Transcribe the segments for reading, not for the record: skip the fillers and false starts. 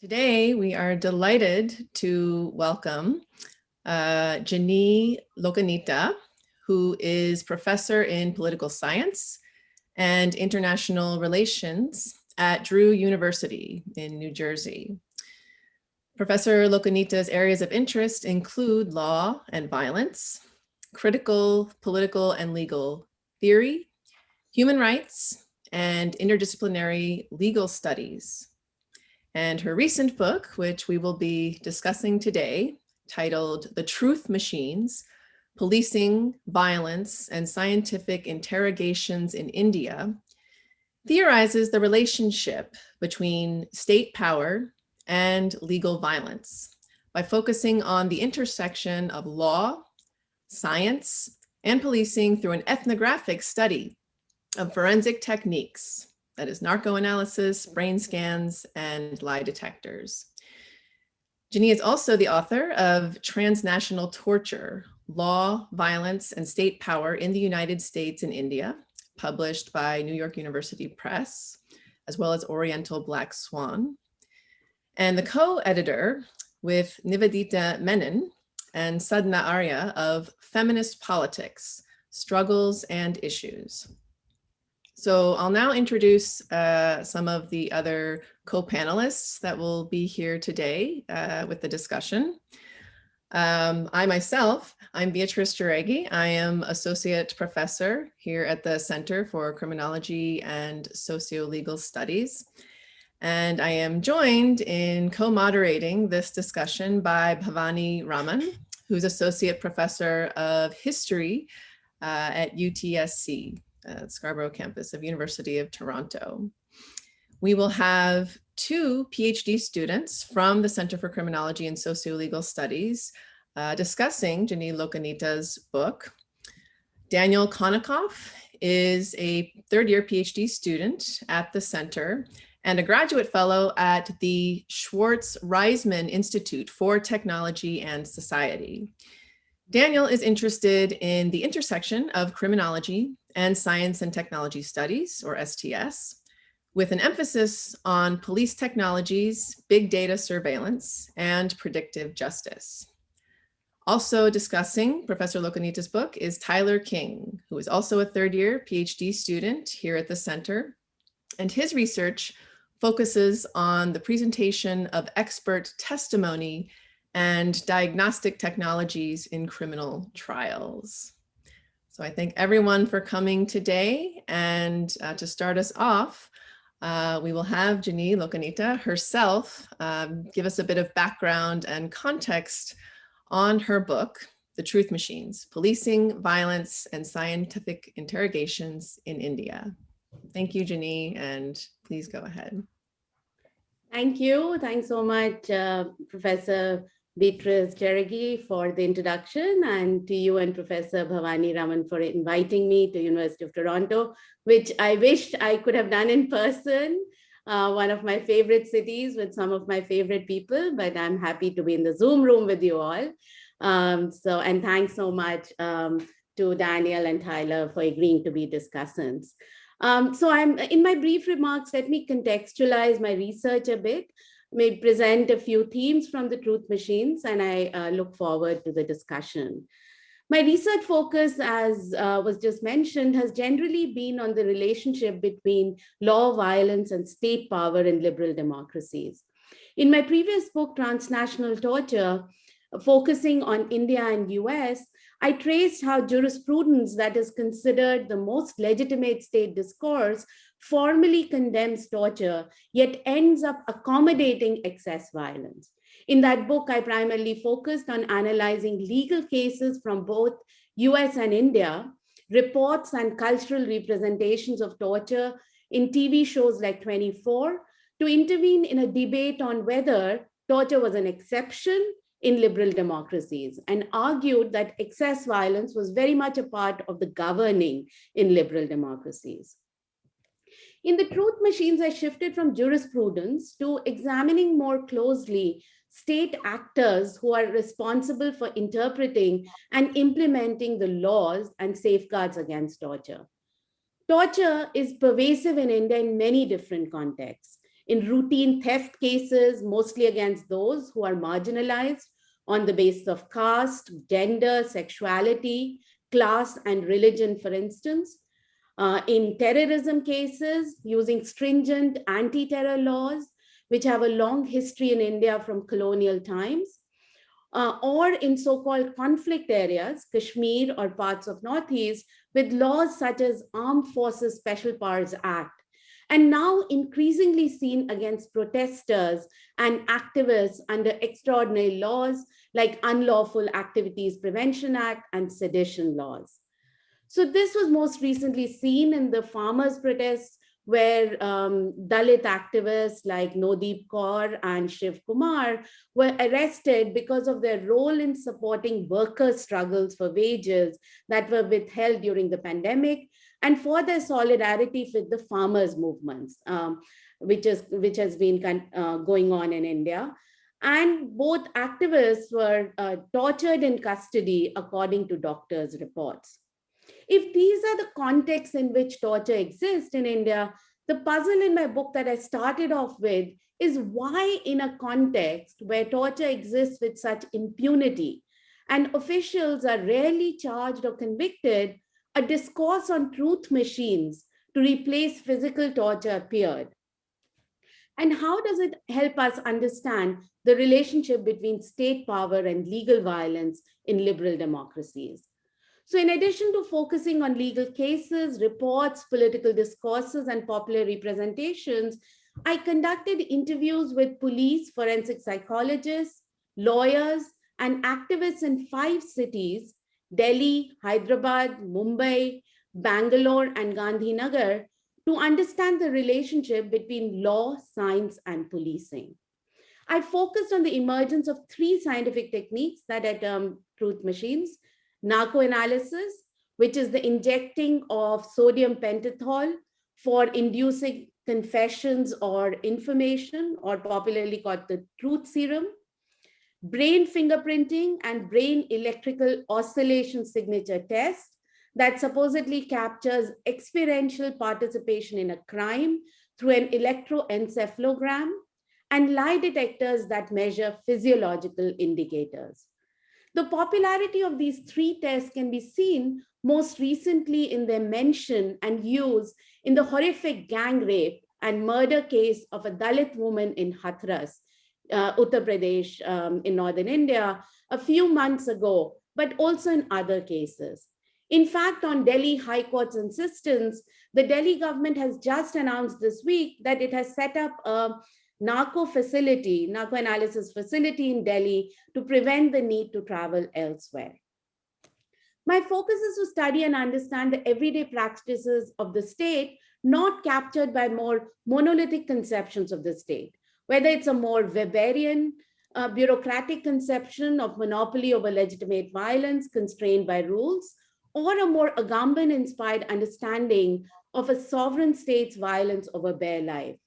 Today, we are delighted to welcome Jinee Lokaneeta, who is professor in political science and international relations at Drew University in New Jersey. Professor Lokaneeta's areas of interest include law and violence, critical, political, and legal theory, human rights, and interdisciplinary legal studies. And her recent book, which we will be discussing today, titled The Truth Machines, Policing, Violence, and Scientific Interrogations in India, theorizes the relationship between state power and legal violence by focusing on the intersection of law, science, and policing through an ethnographic study of forensic techniques, that is narco-analysis, brain scans, and lie detectors. Jinee is also the author of Transnational Torture, Law, Violence, and State Power in the United States and India, published by New York University Press, as well as Oriental Black Swan, and the co-editor with Nivedita Menon and Sadhna Arya of Feminist Politics, Struggles and Issues. So I'll now introduce some of the other co-panelists that will be here today with the discussion. I myself, I'm Beatrice Jareggi. I am Associate Professor here at the Center for Criminology and Socio-Legal Studies. And I am joined in co-moderating this discussion by Bhavani Raman, who's Associate Professor of History at UTSC. Scarborough campus of University of Toronto. We will have two PhD students from the Center for Criminology and Socio-Legal Studies discussing Jinee Lokaneeta's book. Daniel Kanikoff is a third-year PhD student at the center and a graduate fellow at the Schwartz-Reisman Institute for Technology and Society. Daniel is interested in the intersection of criminology and science and technology studies, or STS, with an emphasis on police technologies, big data surveillance, and predictive justice. Also discussing Professor Lokaneeta's book is Tyler King, who is also a third-year PhD student here at the center, and his research focuses on the presentation of expert testimony and diagnostic technologies in criminal trials. So I thank everyone for coming today. And to start us off, we will have Jinee Lokaneeta herself give us a bit of background and context on her book, The Truth Machines, Policing, Violence, and Scientific Interrogations in India. Thank you, Jinee, and please go ahead. Thank you. Thanks so much, Professor Beatrice Jareggi, for the introduction, and to you and Professor Bhavani Raman for inviting me to University of Toronto, which I wished I could have done in person, one of my favorite cities with some of my favorite people, but I'm happy to be in the Zoom room with you all. And thanks so much to Daniel and Tyler for agreeing to be discussants. So in my brief remarks, let me contextualize my research a bit, may present a few themes from the Truth Machines, and I look forward to the discussion. My research focus, as was just mentioned, has generally been on the relationship between law, violence, and state power in liberal democracies. In my previous book, Transnational Torture, focusing on India and US, I traced how jurisprudence that is considered the most legitimate state discourse formally condemns torture, yet ends up accommodating excess violence. In that book, I primarily focused on analyzing legal cases from both US and India, reports and cultural representations of torture in TV shows like 24, to intervene in a debate on whether torture was an exception in liberal democracies, and argued that excess violence was very much a part of the governing in liberal democracies. In the Truth Machines, I shifted from jurisprudence to examining more closely state actors who are responsible for interpreting and implementing the laws and safeguards against torture. Torture is pervasive in India in many different contexts. in routine theft cases, mostly against those who are marginalized on the basis of caste, gender, sexuality, class, and religion, for instance. In terrorism cases, using stringent anti-terror laws, which have a long history in India from colonial times, or in so-called conflict areas, Kashmir or parts of Northeast, with laws such as Armed Forces Special Powers Act, and now increasingly seen against protesters and activists under extraordinary laws like Unlawful Activities Prevention Act and sedition laws. So this was most recently seen in the farmers' protests, where Dalit activists like Nodeep Kaur and Shiv Kumar were arrested because of their role in supporting workers' struggles for wages that were withheld during the pandemic, and for their solidarity with the farmers' movements, which has been going on in India. And both activists were tortured in custody, according to doctors' reports. If these are the contexts in which torture exists in India, the puzzle in my book that I started off with is why, in a context where torture exists with such impunity and officials are rarely charged or convicted, a discourse on truth machines to replace physical torture appeared. And how does it help us understand the relationship between state power and legal violence in liberal democracies? So in addition to focusing on legal cases, reports, political discourses, and popular representations, I conducted interviews with police, forensic psychologists, lawyers, and activists in 5 cities, Delhi, Hyderabad, Mumbai, Bangalore, and Gandhinagar, to understand the relationship between law, science, and policing. I focused on the emergence of 3 scientific techniques that I termed truth machines: narco-analysis, which is the injecting of sodium pentothal for inducing confessions or information, or popularly called the truth serum; brain fingerprinting and brain electrical oscillation signature test that supposedly captures experiential participation in a crime through an electroencephalogram; and lie detectors that measure physiological indicators. The popularity of these 3 tests can be seen most recently in their mention and use in the horrific gang rape and murder case of a Dalit woman in Hathras, Uttar Pradesh, in northern India, a few months ago, but also in other cases. In fact, on Delhi High Court's insistence, the Delhi government has just announced this week that it has set up a narco-analysis facility in Delhi to prevent the need to travel elsewhere. My focus is to study and understand the everyday practices of the state, not captured by more monolithic conceptions of the state, whether it's a more Weberian, bureaucratic conception of monopoly over legitimate violence constrained by rules, or a more Agamben-inspired understanding of a sovereign state's violence over bare life.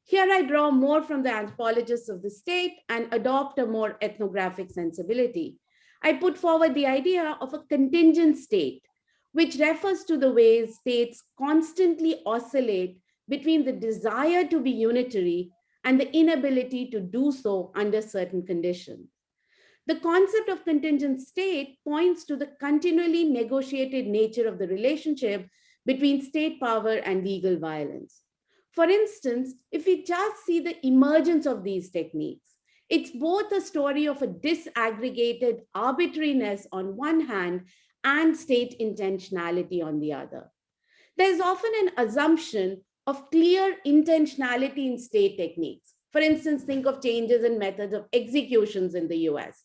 Here I draw more from the anthropologists of the state and adopt a more ethnographic sensibility. I put forward the idea of a contingent state, which refers to the ways states constantly oscillate between the desire to be unitary and the inability to do so under certain conditions. The concept of contingent state points to the continually negotiated nature of the relationship between state power and legal violence. For instance, if we just see the emergence of these techniques, it's both a story of a disaggregated arbitrariness on one hand and state intentionality on the other. There's often an assumption of clear intentionality in state techniques. For instance, think of changes in methods of executions in the US,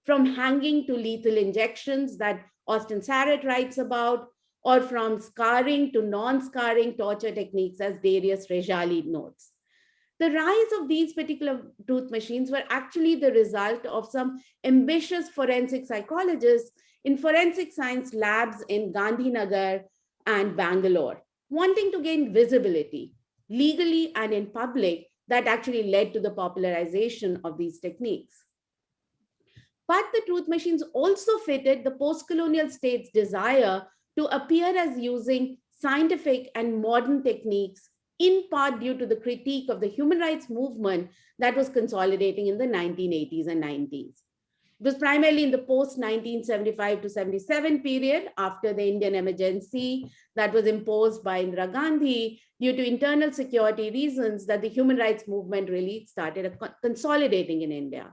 from hanging to lethal injections that Austin Sarrett writes about, or from scarring to non-scarring torture techniques, as Darius Rejali notes. The rise of these particular truth machines were actually the result of some ambitious forensic psychologists in forensic science labs in Gandhinagar and Bangalore, wanting to gain visibility legally and in public, that actually led to the popularization of these techniques. But the truth machines also fitted the post-colonial state's desire to appear as using scientific and modern techniques in part due to the critique of the human rights movement that was consolidating in the 1980s and 90s. It was primarily in the post-1975 to 77 period after the Indian emergency that was imposed by Indira Gandhi due to internal security reasons that the human rights movement really started consolidating in India.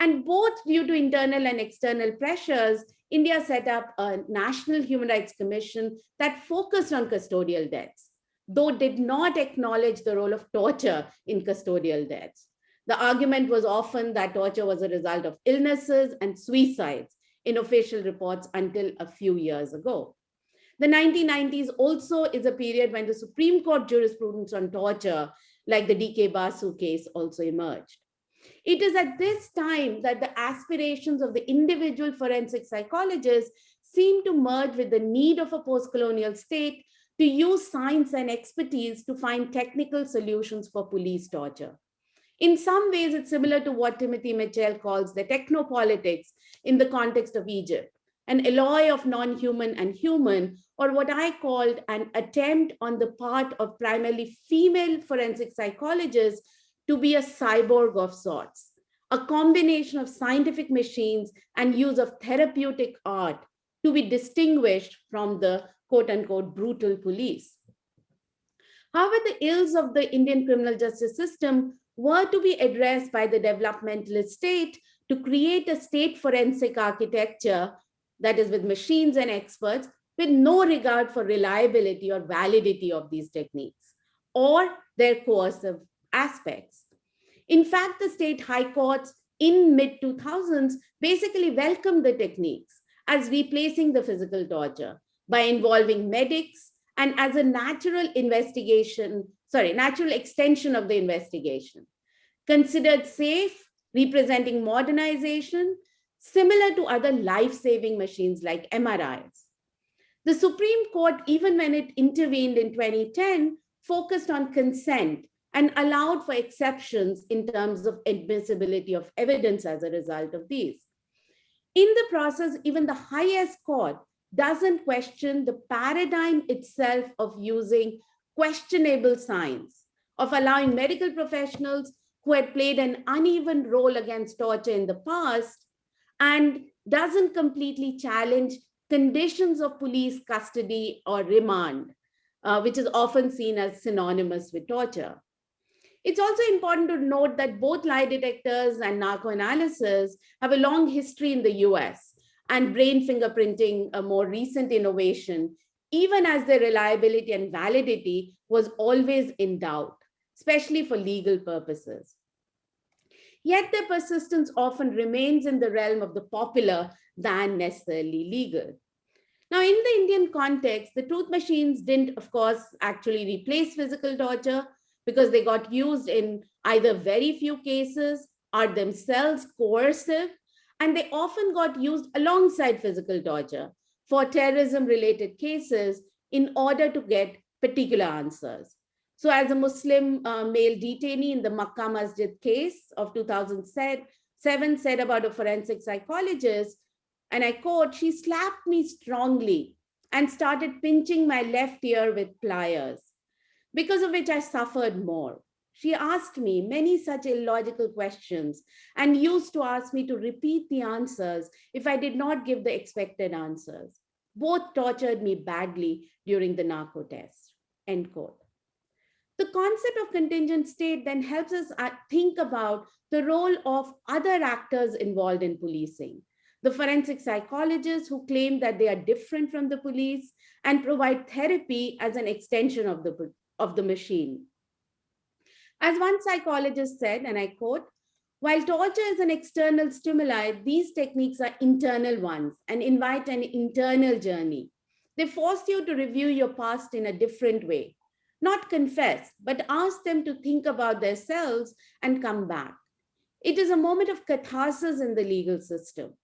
And both due to internal and external pressures, India set up a National Human Rights Commission that focused on custodial deaths, though did not acknowledge the role of torture in custodial deaths. The argument was often that torture was a result of illnesses and suicides in official reports until a few years ago. The 1990s also is a period when the Supreme Court jurisprudence on torture, like the D.K. Basu case, also emerged. It is at this time that the aspirations of the individual forensic psychologists seem to merge with the need of a post-colonial state to use science and expertise to find technical solutions for police torture. In some ways, it's similar to what Timothy Mitchell calls the technopolitics in the context of Egypt, an alloy of non-human and human, or what I called an attempt on the part of primarily female forensic psychologists to be a cyborg of sorts, a combination of scientific machines and use of therapeutic art to be distinguished from the quote-unquote brutal police. However, the ills of the Indian criminal justice system were to be addressed by the developmentalist state to create a state forensic architecture that is with machines and experts with no regard for reliability or validity of these techniques or their coercive aspects. In fact, the state high courts in mid-2000s basically welcomed the techniques as replacing the physical torture by involving medics and as a natural extension of the investigation. Considered safe, representing modernization, similar to other life-saving machines like MRIs. The Supreme Court, even when it intervened in 2010, focused on consent and allowed for exceptions in terms of admissibility of evidence as a result of these. In the process, even the highest court doesn't question the paradigm itself of using questionable science, of allowing medical professionals who had played an uneven role against torture in the past, and doesn't completely challenge conditions of police custody or remand, which is often seen as synonymous with torture. It's also important to note that both lie detectors and narco-analysis have a long history in the US, and brain fingerprinting, a more recent innovation, even as their reliability and validity was always in doubt, especially for legal purposes. Yet their persistence often remains in the realm of the popular than necessarily legal. Now, in the Indian context, the truth machines didn't, of course, actually replace physical torture because they got used in either very few cases, are themselves coercive, and they often got used alongside physical torture for terrorism-related cases in order to get particular answers. So as a Muslim male detainee in the Makkah Masjid case of 2007 said about a forensic psychologist, and I quote, "She slapped me strongly and started pinching my left ear with pliers, because of which I suffered more. She asked me many such illogical questions and used to ask me to repeat the answers if I did not give the expected answers. Both tortured me badly during the narco test," end quote. The concept of contingent state then helps us think about the role of other actors involved in policing. The forensic psychologists who claim that they are different from the police and provide therapy as an extension of the machine. As one psychologist said, and I quote, "While torture is an external stimuli, these techniques are internal ones and invite an internal journey. They force you to review your past in a different way, not confess, but ask them to think about themselves and come back. It is a moment of catharsis in the legal system.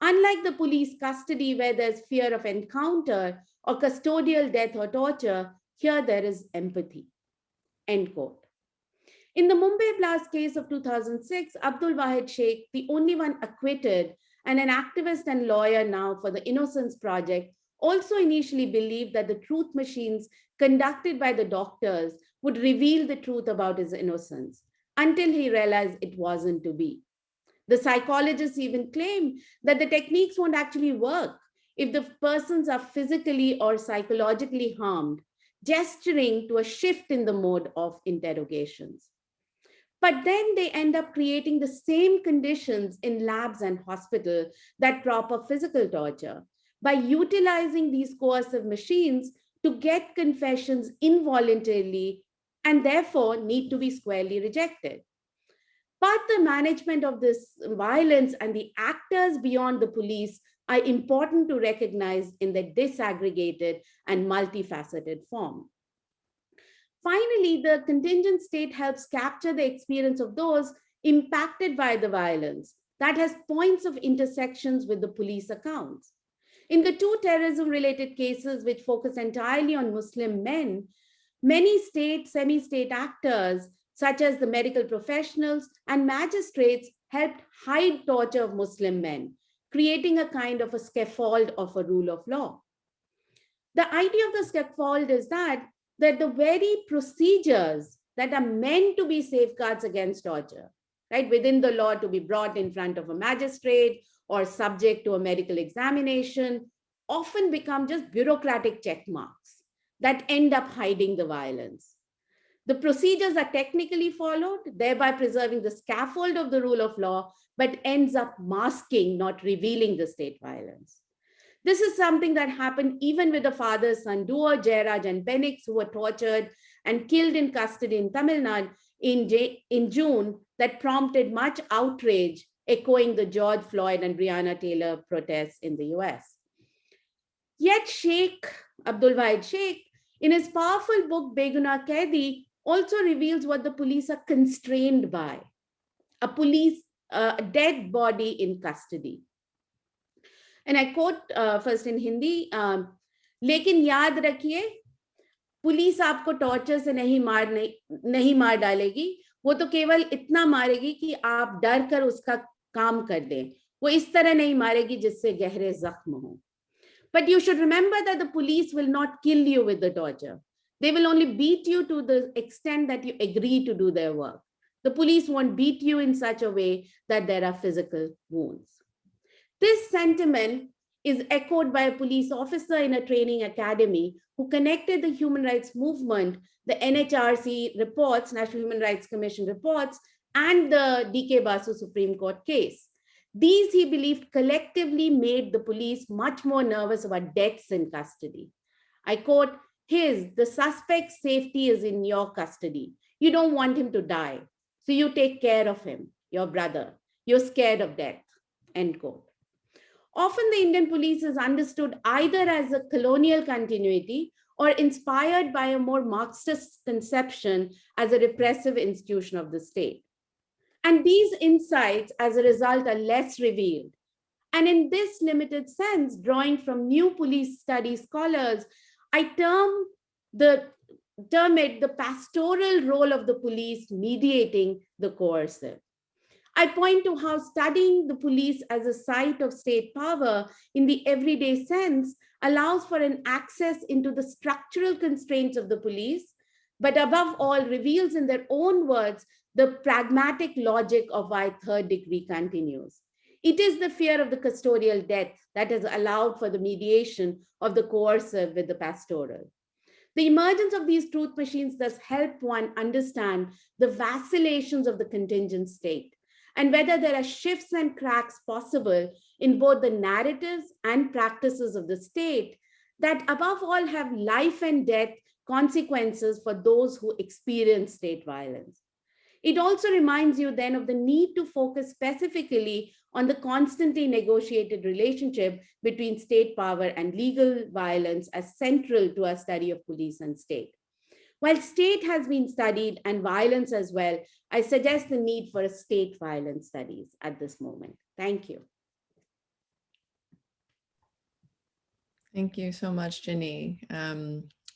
Unlike the police custody where there's fear of encounter or custodial death or torture, here there is empathy," end quote. In the Mumbai blast case of 2006, Abdul Wahid Sheikh, the only one acquitted and an activist and lawyer now for the Innocence Project, also initially believed that the truth machines conducted by the doctors would reveal the truth about his innocence until he realized it wasn't to be. The psychologists even claim that the techniques won't actually work if the persons are physically or psychologically harmed, gesturing to a shift in the mode of interrogations. But then they end up creating the same conditions in labs and hospital that prop up physical torture by utilizing these coercive machines to get confessions involuntarily and therefore need to be squarely rejected. But the management of this violence and the actors beyond the police are important to recognize in their disaggregated and multifaceted form. Finally, the contingent state helps capture the experience of those impacted by the violence that has points of intersections with the police accounts. In the two terrorism-related cases, which focus entirely on Muslim men, many state, semi-state actors, such as the medical professionals and magistrates, helped hide torture of Muslim men, creating a kind of a scaffold of a rule of law. The idea of the scaffold is that the very procedures that are meant to be safeguards against torture, right, within the law to be brought in front of a magistrate or subject to a medical examination, often become just bureaucratic check marks that end up hiding the violence. The procedures are technically followed, thereby preserving the scaffold of the rule of law, but ends up masking, not revealing the state violence. This is something that happened even with the father-son duo, Jairaj and Benix, who were tortured and killed in custody in Tamil Nadu in June, that prompted much outrage, echoing the George Floyd and Breonna Taylor protests in the US. Yet Sheikh Abdul Wahid Sheikh, in his powerful book, Beguna Kaidi, also reveals what the police are constrained by: a dead body in custody. And I quote first in Hindi, लेकिन याद रखिए police आपको torture से नहीं मार डालेगी, वो तो केवल इतना मारेगी कि आप डर कर उसका काम कर दें, वो इस तरह नहीं मारेगी जिससे गहरे जख्म हो. But you should remember that the police will not kill you with the torture. They will only beat you to the extent that you agree to do their work. The police won't beat you in such a way that there are physical wounds. This sentiment is echoed by a police officer in a training academy who connected the human rights movement, the NHRC reports, National Human Rights Commission reports, and the D.K. Basu Supreme Court case. These, he believed, collectively made the police much more nervous about deaths in custody. I quote, the suspect's safety is in your custody. You don't want him to die. So you take care of him, your brother. You're scared of death, end quote. Often the Indian police is understood either as a colonial continuity or inspired by a more Marxist conception as a repressive institution of the state. And these insights, as a result, are less revealed. And in this limited sense, drawing from new police study scholars, I term it the pastoral role of the police mediating the coercive. I point to how studying the police as a site of state power in the everyday sense allows for an access into the structural constraints of the police, but above all reveals in their own words the pragmatic logic of why third degree continues. It is the fear of the custodial death that has allowed for the mediation of the coercive with the pastoral. The emergence of these truth machines thus help one understand the vacillations of the contingent state and whether there are shifts and cracks possible in both the narratives and practices of the state that above all have life and death consequences for those who experience state violence. It also reminds you then of the need to focus specifically on the constantly negotiated relationship between state power and legal violence as central to our study of police and state. While state has been studied and violence as well, I suggest the need for a state violence studies at this moment. Thank you. Thank you so much, Jinee.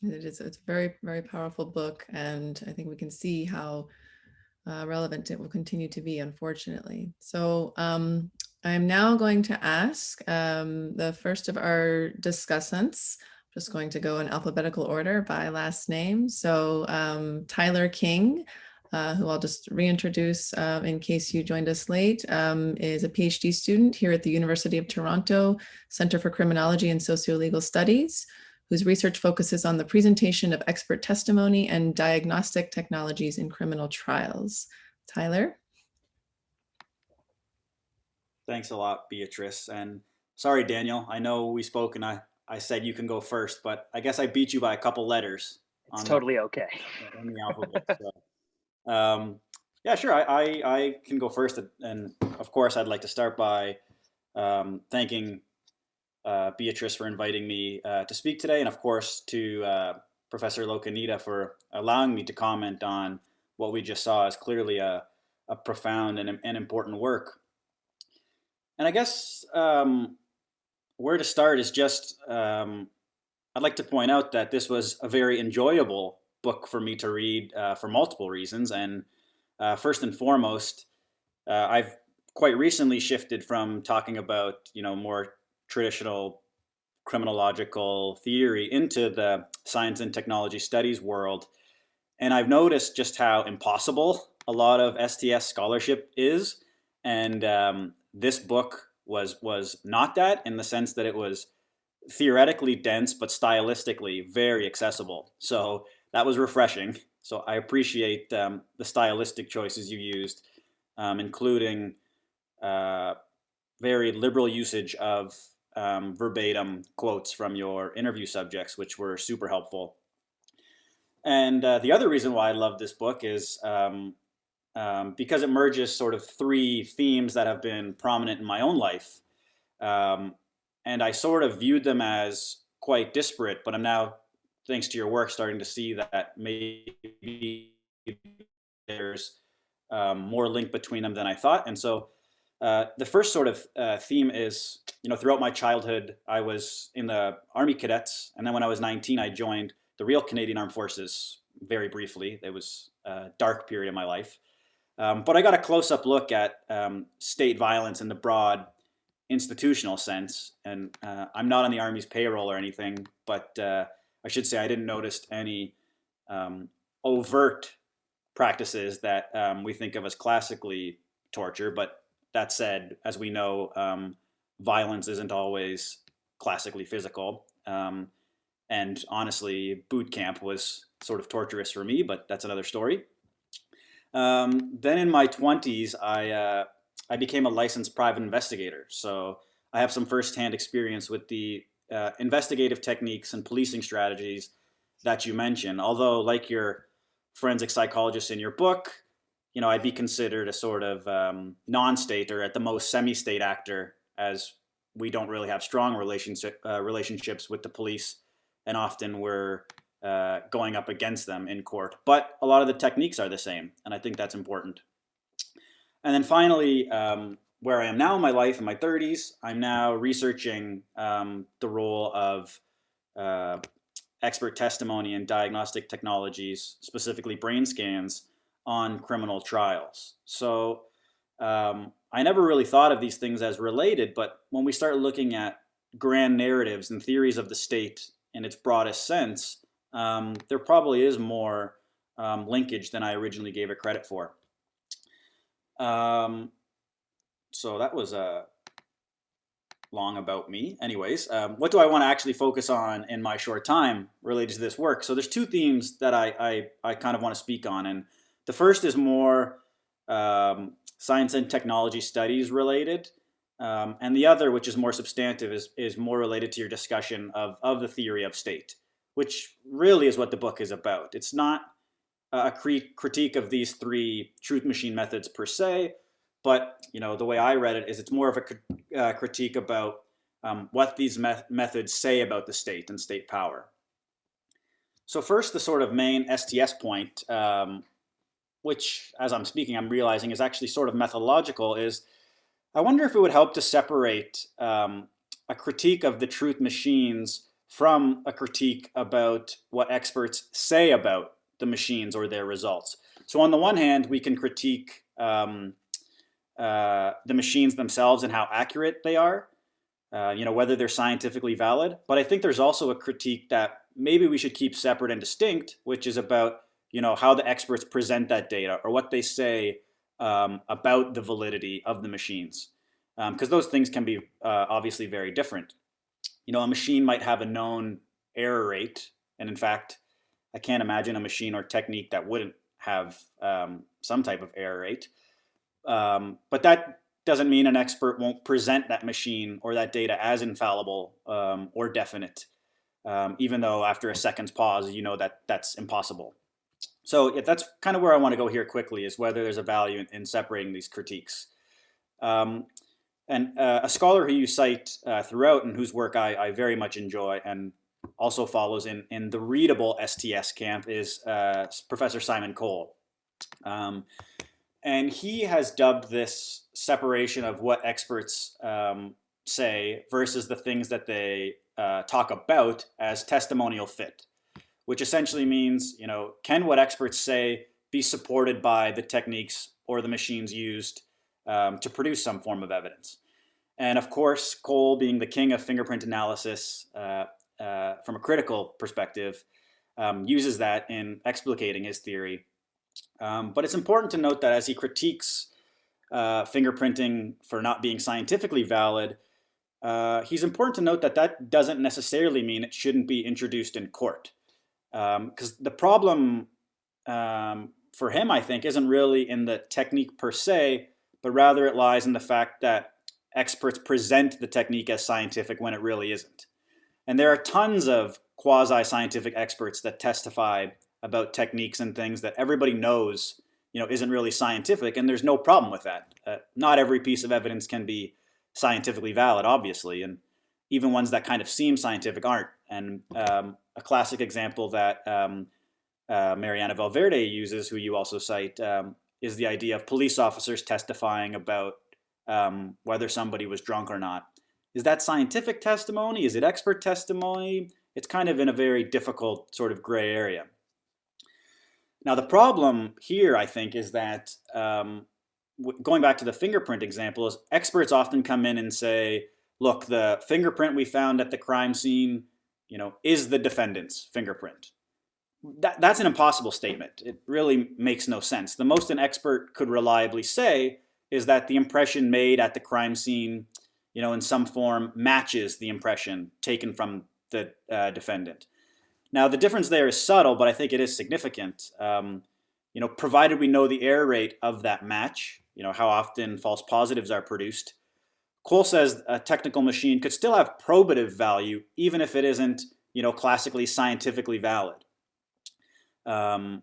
It's a very, very powerful book, and I think we can see how relevant it will continue to be, unfortunately. So I'm now going to ask the first of our discussants, Just going to go in alphabetical order by last name. So Tyler King, who I'll just reintroduce in case you joined us late, is a PhD student here at the University of Toronto Center for Criminology and Sociolegal Studies, whose research focuses on the presentation of expert testimony and diagnostic technologies in criminal trials. Tyler? Thanks a lot, Beatrice. And sorry, Daniel, I know we spoke and I said you can go first, but I guess I beat you by a couple letters. It's totally okay. On the alphabet. So, yeah, sure. I can go first. And of course, I'd like to start by thanking Beatrice for inviting me to speak today. And of course, to Professor Lokaneeta for allowing me to comment on what we just saw as clearly a profound and important work. And I guess where to start is just, I'd like to point out that this was a very enjoyable book for me to read for multiple reasons. And first and foremost, I've quite recently shifted from talking about, more traditional criminological theory into the science and technology studies world. And I've noticed just how impossible a lot of STS scholarship is. And this book was not that, in the sense that it was theoretically dense, but stylistically very accessible. So that was refreshing. So I appreciate the stylistic choices you used, including very liberal usage of verbatim quotes from your interview subjects, which were super helpful. And the other reason why I love this book is because it merges sort of three themes that have been prominent in my own life. And I sort of viewed them as quite disparate, but I'm now, thanks to your work, starting to see that maybe there's more link between them than I thought. And so the first sort of theme is, throughout my childhood, I was in the Army Cadets. And then when I was 19, I joined the real Canadian Armed Forces very briefly. It was a dark period of my life. But I got a close-up look at state violence in the broad institutional sense. And I'm not on the Army's payroll or anything, but I should say I didn't notice any overt practices that we think of as classically torture. But that said, as we know, violence isn't always classically physical. And honestly, boot camp was sort of torturous for me, but that's another story. Then in my 20s, I became a licensed private investigator. So I have some firsthand experience with the investigative techniques and policing strategies that you mentioned. Although, like your forensic psychologist in your book, I'd be considered a sort of non-state, or at the most semi-state actor, as we don't really have strong relationships with the police, and often we're going up against them in court. But a lot of the techniques are the same, and I think that's important. And then finally, where I am now in my life, in my 30s, I'm now researching the role of expert testimony and diagnostic technologies, specifically brain scans, on criminal trials. So I never really thought of these things as related, but when we start looking at grand narratives and theories of the state in its broadest sense, there probably is more linkage than I originally gave it credit for. So that was long about me. Anyways, what do I want to actually focus on in my short time related to this work? So there's two themes that I kind of want to speak on. And the first is more science and technology studies related. And the other, which is more substantive, is more related to your discussion of the theory of state, which really is what the book is about. It's not a critique of these three truth machine methods per se, but the way I read it is it's more of a critique about what these methods say about the state and state power. So first, the sort of main STS point, which as I'm speaking, I'm realizing is actually sort of methodological, is I wonder if it would help to separate a critique of the truth machines from a critique about what experts say about the machines or their results. So on the one hand, we can critique the machines themselves and how accurate they are. whether they're scientifically valid. But I think there's also a critique that maybe we should keep separate and distinct, which is about, how the experts present that data or what they say about the validity of the machines. Because those things can be obviously very different. A machine might have a known error rate. And in fact, I can't imagine a machine or technique that wouldn't have some type of error rate. But that doesn't mean an expert won't present that machine or that data as infallible or definite, even though after a second's pause, that that's impossible. So that's kind of where I want to go here quickly, is whether there's a value in separating these critiques. And a scholar who you cite throughout and whose work I very much enjoy and also follows in the readable STS camp is Professor Simon Cole. And he has dubbed this separation of what experts say versus the things that they talk about as testimonial fit, which essentially means, can what experts say be supported by the techniques or the machines used to produce some form of evidence? And of course, Cole, being the king of fingerprint analysis from a critical perspective, uses that in explicating his theory. But it's important to note that as he critiques fingerprinting for not being scientifically valid, he's important to note that that doesn't necessarily mean it shouldn't be introduced in court. Because the problem for him, I think, isn't really in the technique per se, but rather it lies in the fact that experts present the technique as scientific when it really isn't. And there are tons of quasi-scientific experts that testify about techniques and things that everybody knows, isn't really scientific, and there's no problem with that. Not every piece of evidence can be scientifically valid, obviously, and even ones that kind of seem scientific aren't. And a classic example that Mariana Valverde uses, who you also cite, is the idea of police officers testifying about whether somebody was drunk or not. Is that scientific testimony? Is it expert testimony? It's kind of in a very difficult sort of gray area. Now, the problem here, I think, is that going back to the fingerprint example, is experts often come in and say, look, the fingerprint we found at the crime scene, is the defendant's fingerprint. That's an impossible statement. It really makes no sense. The most an expert could reliably say is that the impression made at the crime scene, in some form matches the impression taken from the defendant. Now, the difference there is subtle, but I think it is significant. Provided we know the error rate of that match, how often false positives are produced, Cole says a technical machine could still have probative value, even if it isn't, classically scientifically valid. Now,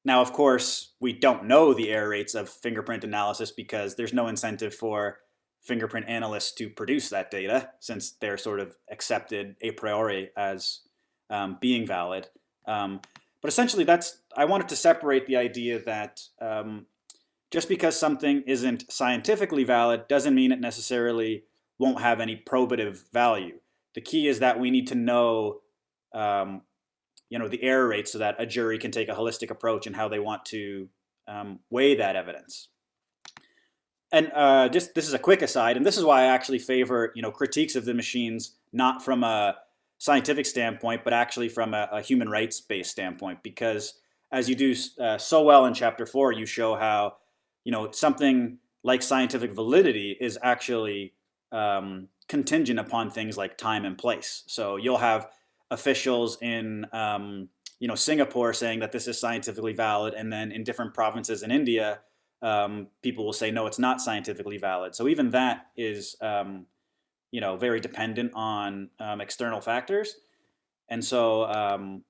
of course, we don't know the error rates of fingerprint analysis because there's no incentive for fingerprint analysts to produce that data, since they're sort of accepted a priori as being valid. But essentially, I wanted to separate the idea that just because something isn't scientifically valid doesn't mean it necessarily won't have any probative value. The key is that we need to know, the error rate so that a jury can take a holistic approach in how they want to weigh that evidence. And this is a quick aside, and this is why I actually favor, critiques of the machines, not from a scientific standpoint, but actually from a human rights-based standpoint, because as you do so well in Chapter 4, you show how, something like scientific validity is actually contingent upon things like time and place. So you'll have officials in, Singapore saying that this is scientifically valid, and then in different provinces in India, people will say, no, it's not scientifically valid. So even that is, very dependent on external factors. And so,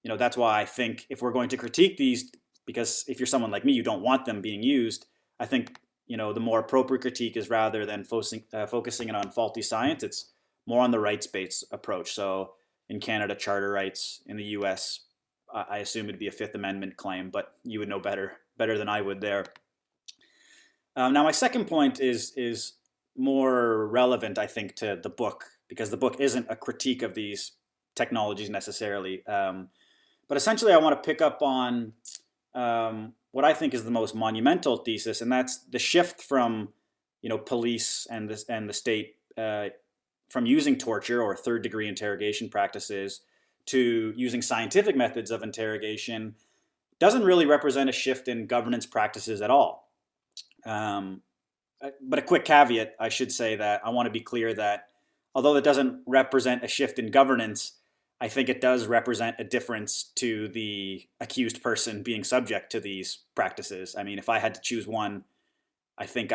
that's why I think if we're going to critique these, because if you're someone like me, you don't want them being used, I think, the more appropriate critique is, rather than focusing it on faulty science, it's more on the rights-based approach. So in Canada, charter rights. In the US, I assume it'd be a Fifth Amendment claim, but you would know better than I would there. Now, my second point is more relevant, I think, to the book, because the book isn't a critique of these technologies necessarily. But essentially, I want to pick up on what I think is the most monumental thesis, and that's the shift from, police and the state from using torture or third-degree interrogation practices to using scientific methods of interrogation doesn't really represent a shift in governance practices at all. But a quick caveat, I should say that I want to be clear that although it doesn't represent a shift in governance, I think it does represent a difference to the accused person being subject to these practices. I mean, if I had to choose one, I think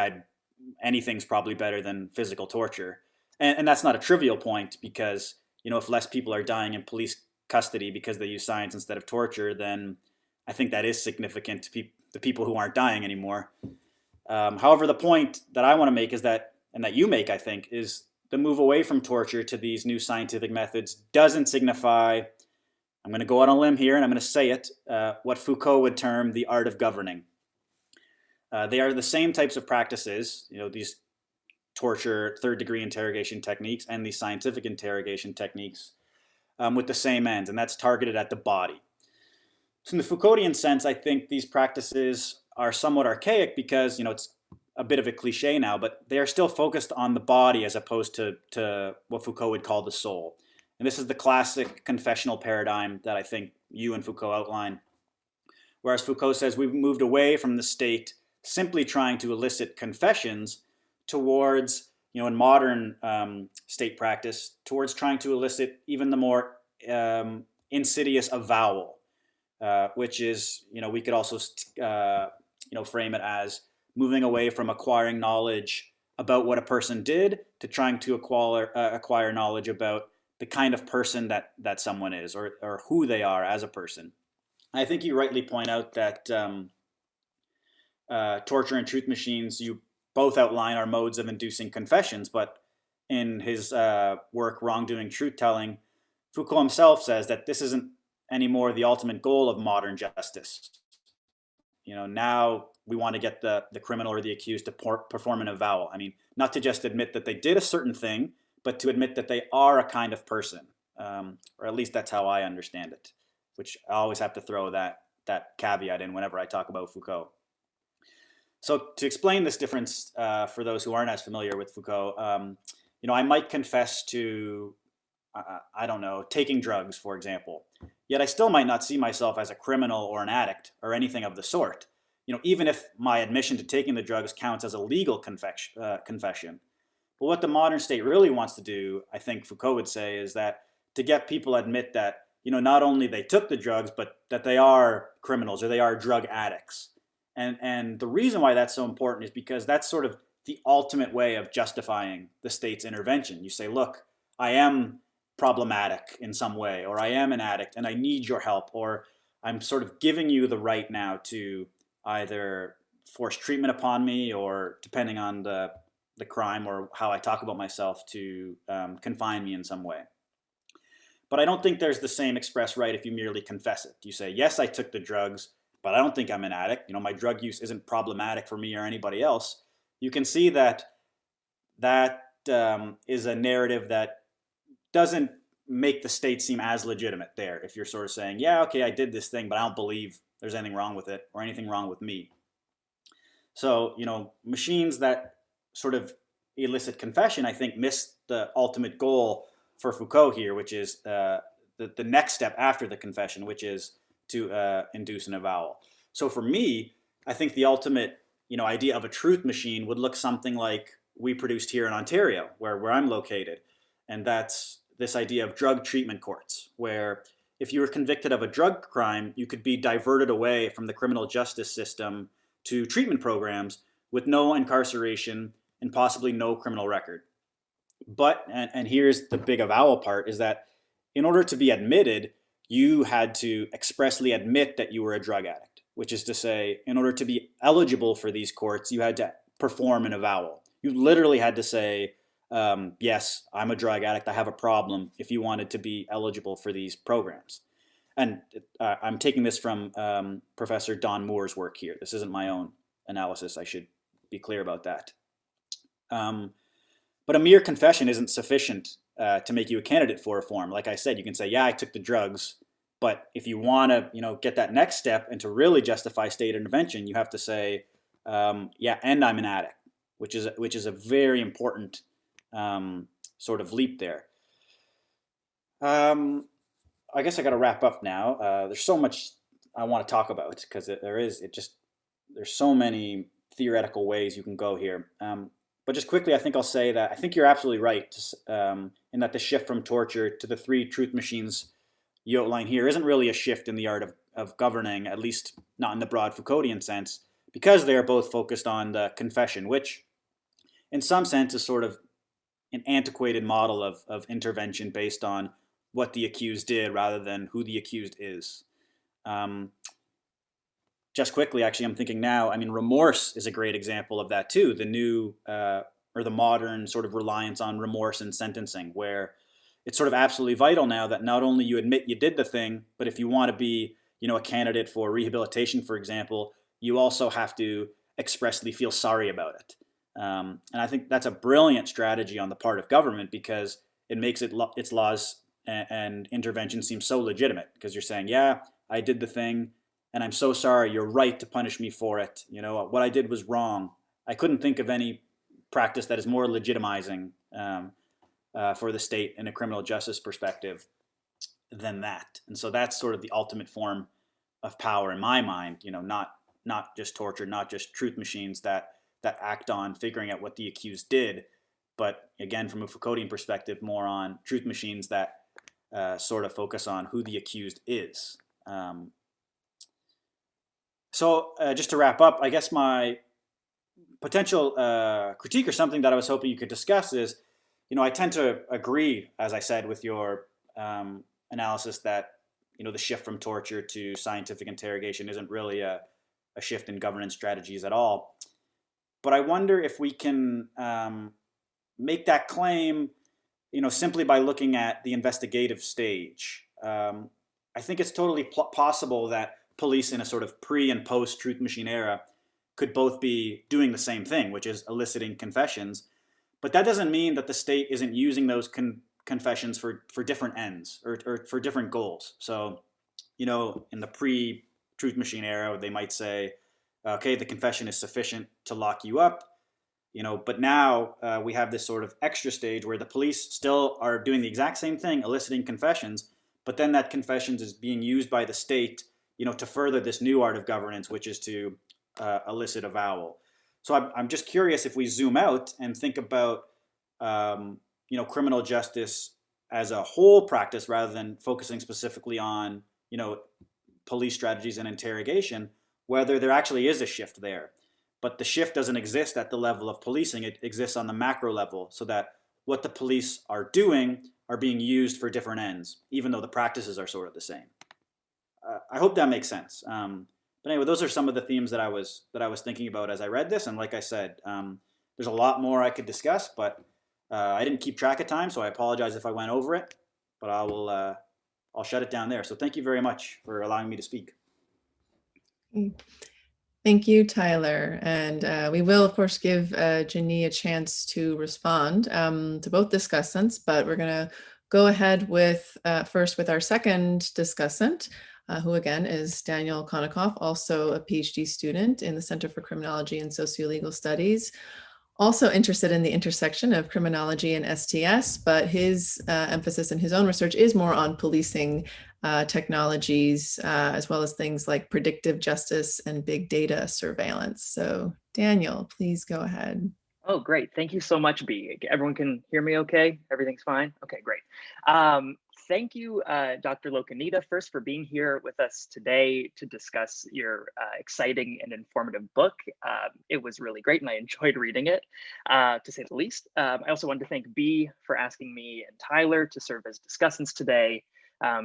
anything's probably better than physical torture. And that's not a trivial point because, if less people are dying in police custody because they use science instead of torture, then I think that is significant to the people who aren't dying anymore. However, the point that I want to make is that, and that you make, I think, is the move away from torture to these new scientific methods doesn't signify, I'm going to go out on a limb here and I'm going to say it, what Foucault would term the art of governing. They are the same types of practices, these torture, third-degree interrogation techniques and these scientific interrogation techniques with the same ends, and that's targeted at the body. So in the Foucauldian sense, I think these practices are somewhat archaic because, it's a bit of a cliche now, but they are still focused on the body as opposed to what Foucault would call the soul. And this is the classic confessional paradigm that I think you and Foucault outline. Whereas Foucault says we've moved away from the state simply trying to elicit confessions towards, in modern state practice, towards trying to elicit even the more insidious avowal, which is, we could also, frame it as moving away from acquiring knowledge about what a person did to trying to acquire knowledge about the kind of person that someone is or who they are as a person. I think you rightly point out that torture and truth machines, you both outline, are modes of inducing confessions, but in his work, Wrongdoing, Truth-Telling, Foucault himself says that this isn't anymore the ultimate goal of modern justice. Now we want to get the criminal or the accused to perform an avowal. I mean, not to just admit that they did a certain thing, but to admit that they are a kind of person, or at least that's how I understand it, which I always have to throw that caveat in whenever I talk about Foucault. So to explain this difference for those who aren't as familiar with Foucault, I might confess to, I don't know, taking drugs, for example. Yet I still might not see myself as a criminal or an addict or anything of the sort. Even if my admission to taking the drugs counts as a legal confession. But what the modern state really wants to do, I think Foucault would say, is that to get people to admit that, not only they took the drugs, but that they are criminals or they are drug addicts. And the reason why that's so important is because that's sort of the ultimate way of justifying the state's intervention. You say, look, I am problematic in some way, or I am an addict and I need your help, or I'm sort of giving you the right now to either force treatment upon me or, depending on the crime or how I talk about myself, to confine me in some way. But I don't think there's the same express right if you merely confess it. You say, yes, I took the drugs, but I don't think I'm an addict. My drug use isn't problematic for me or anybody else. You can see that is a narrative that doesn't make the state seem as legitimate there. If you're sort of saying, yeah, okay, I did this thing, but I don't believe there's anything wrong with it or anything wrong with me. So, machines that sort of elicit confession, I think, miss the ultimate goal for Foucault here, which is the next step after the confession, which is to induce an avowal. So for me, I think the ultimate, idea of a truth machine would look something like we produced here in Ontario, where I'm located. And that's this idea of drug treatment courts, where if you were convicted of a drug crime, you could be diverted away from the criminal justice system to treatment programs with no incarceration and possibly no criminal record. But, and here's the big avowal part, is that in order to be admitted, you had to expressly admit that you were a drug addict, which is to say, in order to be eligible for these courts, you had to perform an avowal. You literally had to say, yes, I'm a drug addict, I have a problem, if you wanted to be eligible for these programs. And I'm taking this from Professor Don Moore's work here. This isn't my own analysis, I should be clear about that. But a mere confession isn't sufficient to make you a candidate for reform. Like I said, you can say, yeah, I took the drugs, but if you want to, get that next step and to really justify state intervention, you have to say, yeah, and I'm an addict, which is a very important sort of leap there. I guess I got to wrap up now. There's so much I want to talk about because there's so many theoretical ways you can go here. But just quickly, I think I'll say that I think you're absolutely right in that the shift from torture to the three truth machines you outline here isn't really a shift in the art of governing, at least not in the broad Foucauldian sense, because they are both focused on the confession, which in some sense is sort of an antiquated model of intervention based on what the accused did rather than who the accused is. Just quickly, actually, I'm thinking now, I mean, remorse is a great example of that too. The new or the modern sort of reliance on remorse in sentencing, where it's sort of absolutely vital now that not only you admit you did the thing, but if you want to be, a candidate for rehabilitation, for example, you also have to expressly feel sorry about it. And I think that's a brilliant strategy on the part of government because it makes its laws and intervention seem so legitimate because you're saying, yeah, I did the thing and I'm so sorry. You're right to punish me for it. What I did was wrong. I couldn't think of any practice that is more legitimizing for the state in a criminal justice perspective than that. And so that's sort of the ultimate form of power in my mind, not just torture, not just truth machines that act on figuring out what the accused did, but again, from a Foucauldian perspective, more on truth machines that sort of focus on who the accused is. So just to wrap up, I guess my potential critique or something that I was hoping you could discuss is, I tend to agree, as I said, with your analysis that, the shift from torture to scientific interrogation isn't really a shift in governance strategies at all. But I wonder if we can make that claim, simply by looking at the investigative stage. I think it's totally possible that police in a sort of pre and post truth machine era could both be doing the same thing, which is eliciting confessions. But that doesn't mean that the state isn't using those confessions for different ends or for different goals. So, in the pre-truth machine era, they might say, okay, the confession is sufficient to lock you up, but now we have this sort of extra stage where the police still are doing the exact same thing, eliciting confessions, but then that confessions is being used by the state, to further this new art of governance, which is to elicit avowal. So I'm just curious if we zoom out and think about, criminal justice as a whole practice rather than focusing specifically on, police strategies and interrogation, whether there actually is a shift there. But the shift doesn't exist at the level of policing. It exists on the macro level so that what the police are doing are being used for different ends, even though the practices are sort of the same. I hope that makes sense. But anyway, those are some of the themes that I was thinking about as I read this. And like I said, there's a lot more I could discuss, but I didn't keep track of time, so I apologize if I went over it. But I'll shut it down there. So thank you very much for allowing me to speak. Thank you, Tyler. And we will, of course, give Jinee a chance to respond to both discussants, but we're going to go ahead with first with our second discussant, who again is Daniel Kanikoff, also a PhD student in the Center for Criminology and Sociolegal Studies, also interested in the intersection of criminology and STS, but his emphasis in his own research is more on policing technologies, as well as things like predictive justice and big data surveillance. So Daniel, please go ahead. Oh, great. Thank you so much, B. Everyone can hear me okay? Everything's fine? Okay, great. Thank you, Dr. Lokaneeta, first for being here with us today to discuss your exciting and informative book. It was really great and I enjoyed reading it, to say the least. I also wanted to thank B for asking me and Tyler to serve as discussants today,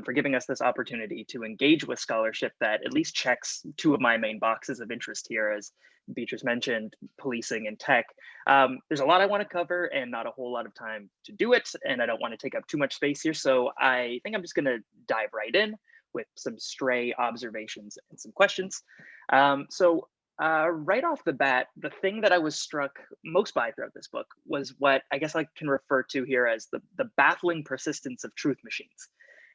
for giving us this opportunity to engage with scholarship that at least checks two of my main boxes of interest here, as Beatrice mentioned, policing and tech. There's a lot I want to cover and not a whole lot of time to do it, and I don't want to take up too much space here, so I think I'm just going to dive right in with some stray observations and some questions. Right off the bat, the thing that I was struck most by throughout this book was what I guess I can refer to here as the baffling persistence of truth machines.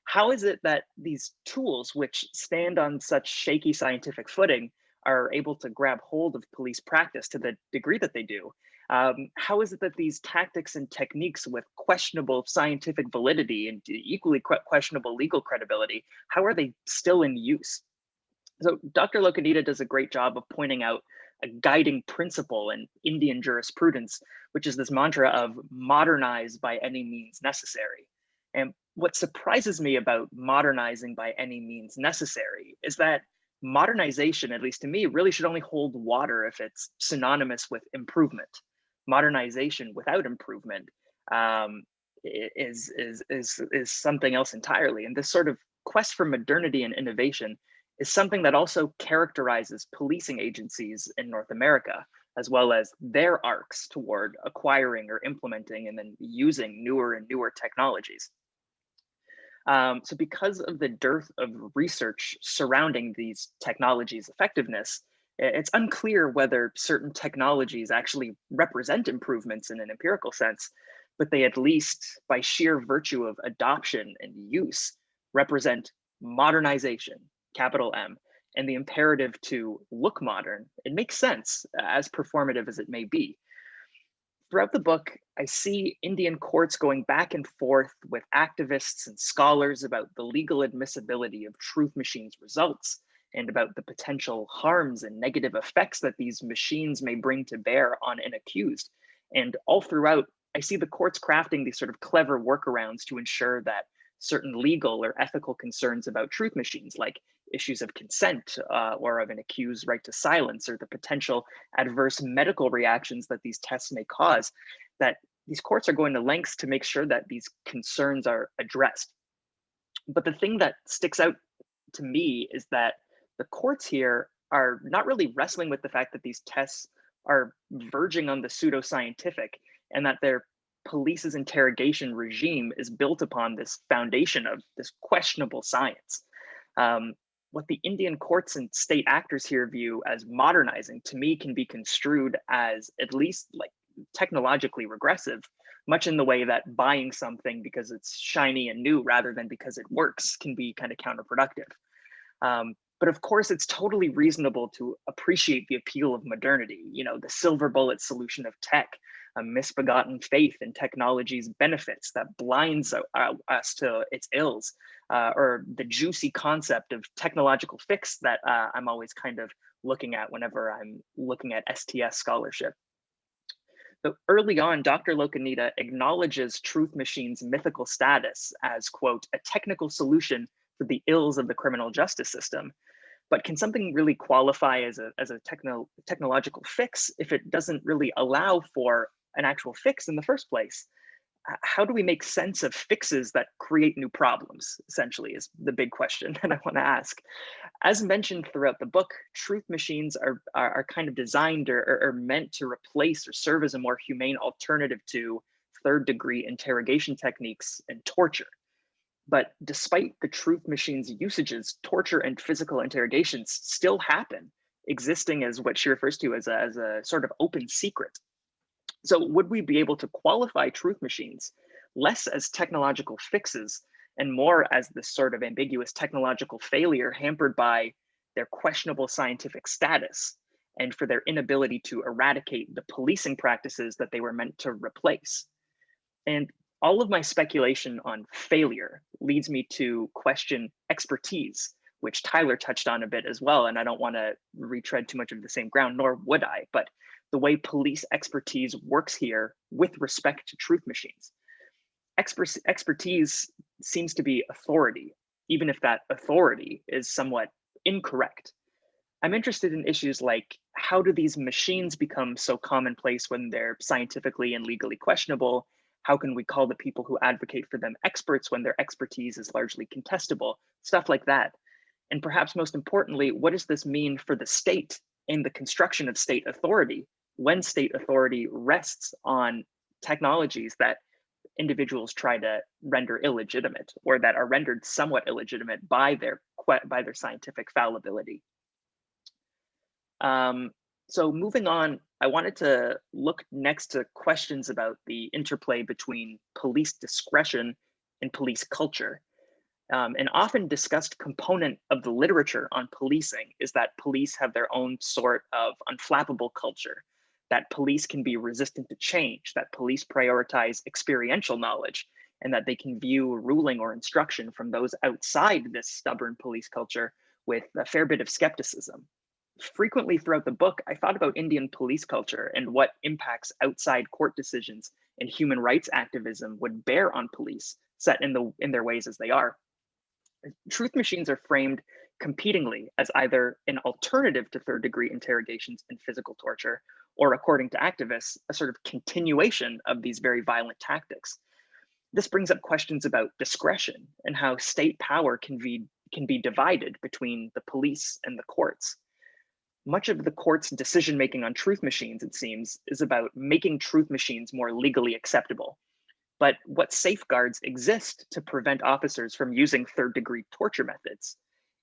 How is it that these tools, which stand on such shaky scientific footing, are able to grab hold of police practice to the degree that they do? How is it that these tactics and techniques with questionable scientific validity and equally questionable legal credibility, how are they still in use? So Dr. Lokaneeta does a great job of pointing out a guiding principle in Indian jurisprudence, which is this mantra of modernize by any means necessary. And what surprises me about modernizing by any means necessary is that modernization, at least to me, really should only hold water if it's synonymous with improvement. Modernization without improvement is something else entirely. And this sort of quest for modernity and innovation is something that also characterizes policing agencies in North America, as well as their arcs toward acquiring or implementing and then using newer and newer technologies. So because of the dearth of research surrounding these technologies' effectiveness, it's unclear whether certain technologies actually represent improvements in an empirical sense, but they at least, by sheer virtue of adoption and use, represent modernization, capital M, and the imperative to look modern. It makes sense, as performative as it may be. Throughout the book, I see Indian courts going back and forth with activists and scholars about the legal admissibility of truth machines' results and about the potential harms and negative effects that these machines may bring to bear on an accused. And all throughout, I see the courts crafting these sort of clever workarounds to ensure that certain legal or ethical concerns about truth machines, like issues of consent or of an accused's right to silence, or the potential adverse medical reactions that these tests may cause, that these courts are going to lengths to make sure that these concerns are addressed. But the thing that sticks out to me is that the courts here are not really wrestling with the fact that these tests are verging on the pseudoscientific, and that their police's interrogation regime is built upon this foundation of this questionable science. What the Indian courts and state actors here view as modernizing, to me, can be construed as at least like technologically regressive, much in the way that buying something because it's shiny and new rather than because it works can be kind of counterproductive. But of course, it's totally reasonable to appreciate the appeal of modernity, you know, the silver bullet solution of tech, a misbegotten faith in technology's benefits that blinds us to its ills, or the juicy concept of technological fix that I'm always kind of looking at whenever I'm looking at STS scholarship. So early on, Dr. Lokaneeta acknowledges truth machines' mythical status as, quote, a technical solution for the ills of the criminal justice system. But can something really qualify as a technological fix if it doesn't really allow for an actual fix in the first place? How do we make sense of fixes that create new problems, essentially, is the big question that I want to ask. As mentioned throughout the book, truth machines are kind of designed or meant to replace or serve as a more humane alternative to third-degree interrogation techniques and torture. But despite the truth machine's usages, torture and physical interrogations still happen, existing as what she refers to as a sort of open secret. So would we be able to qualify truth machines less as technological fixes and more as this sort of ambiguous technological failure hampered by their questionable scientific status and for their inability to eradicate the policing practices that they were meant to replace? And all of my speculation on failure leads me to question expertise, which Tyler touched on a bit as well. And I don't want to retread too much of the same ground, nor would I, but the way police expertise works here with respect to truth machines. Expertise seems to be authority, even if that authority is somewhat incorrect. I'm interested in issues like, how do these machines become so commonplace when they're scientifically and legally questionable? How can we call the people who advocate for them experts when their expertise is largely contestable? Stuff like that. And perhaps most importantly, what does this mean for the state in the construction of state authority when state authority rests on technologies that individuals try to render illegitimate, or that are rendered somewhat illegitimate by their scientific fallibility? So moving on, I wanted to look next to questions about the interplay between police discretion and police culture. An often discussed component of the literature on policing is that police have their own sort of unflappable culture, that police can be resistant to change, that police prioritize experiential knowledge, and that they can view ruling or instruction from those outside this stubborn police culture with a fair bit of skepticism. Frequently throughout the book, I thought about Indian police culture and what impacts outside court decisions and human rights activism would bear on police, set in their ways as they are. Truth machines are framed competingly as either an alternative to third-degree interrogations and physical torture, or according to activists, a sort of continuation of these very violent tactics. This brings up questions about discretion and how state power can be divided between the police and the courts. Much of the court's decision-making on truth machines, it seems, is about making truth machines more legally acceptable. But what safeguards exist to prevent officers from using third-degree torture methods?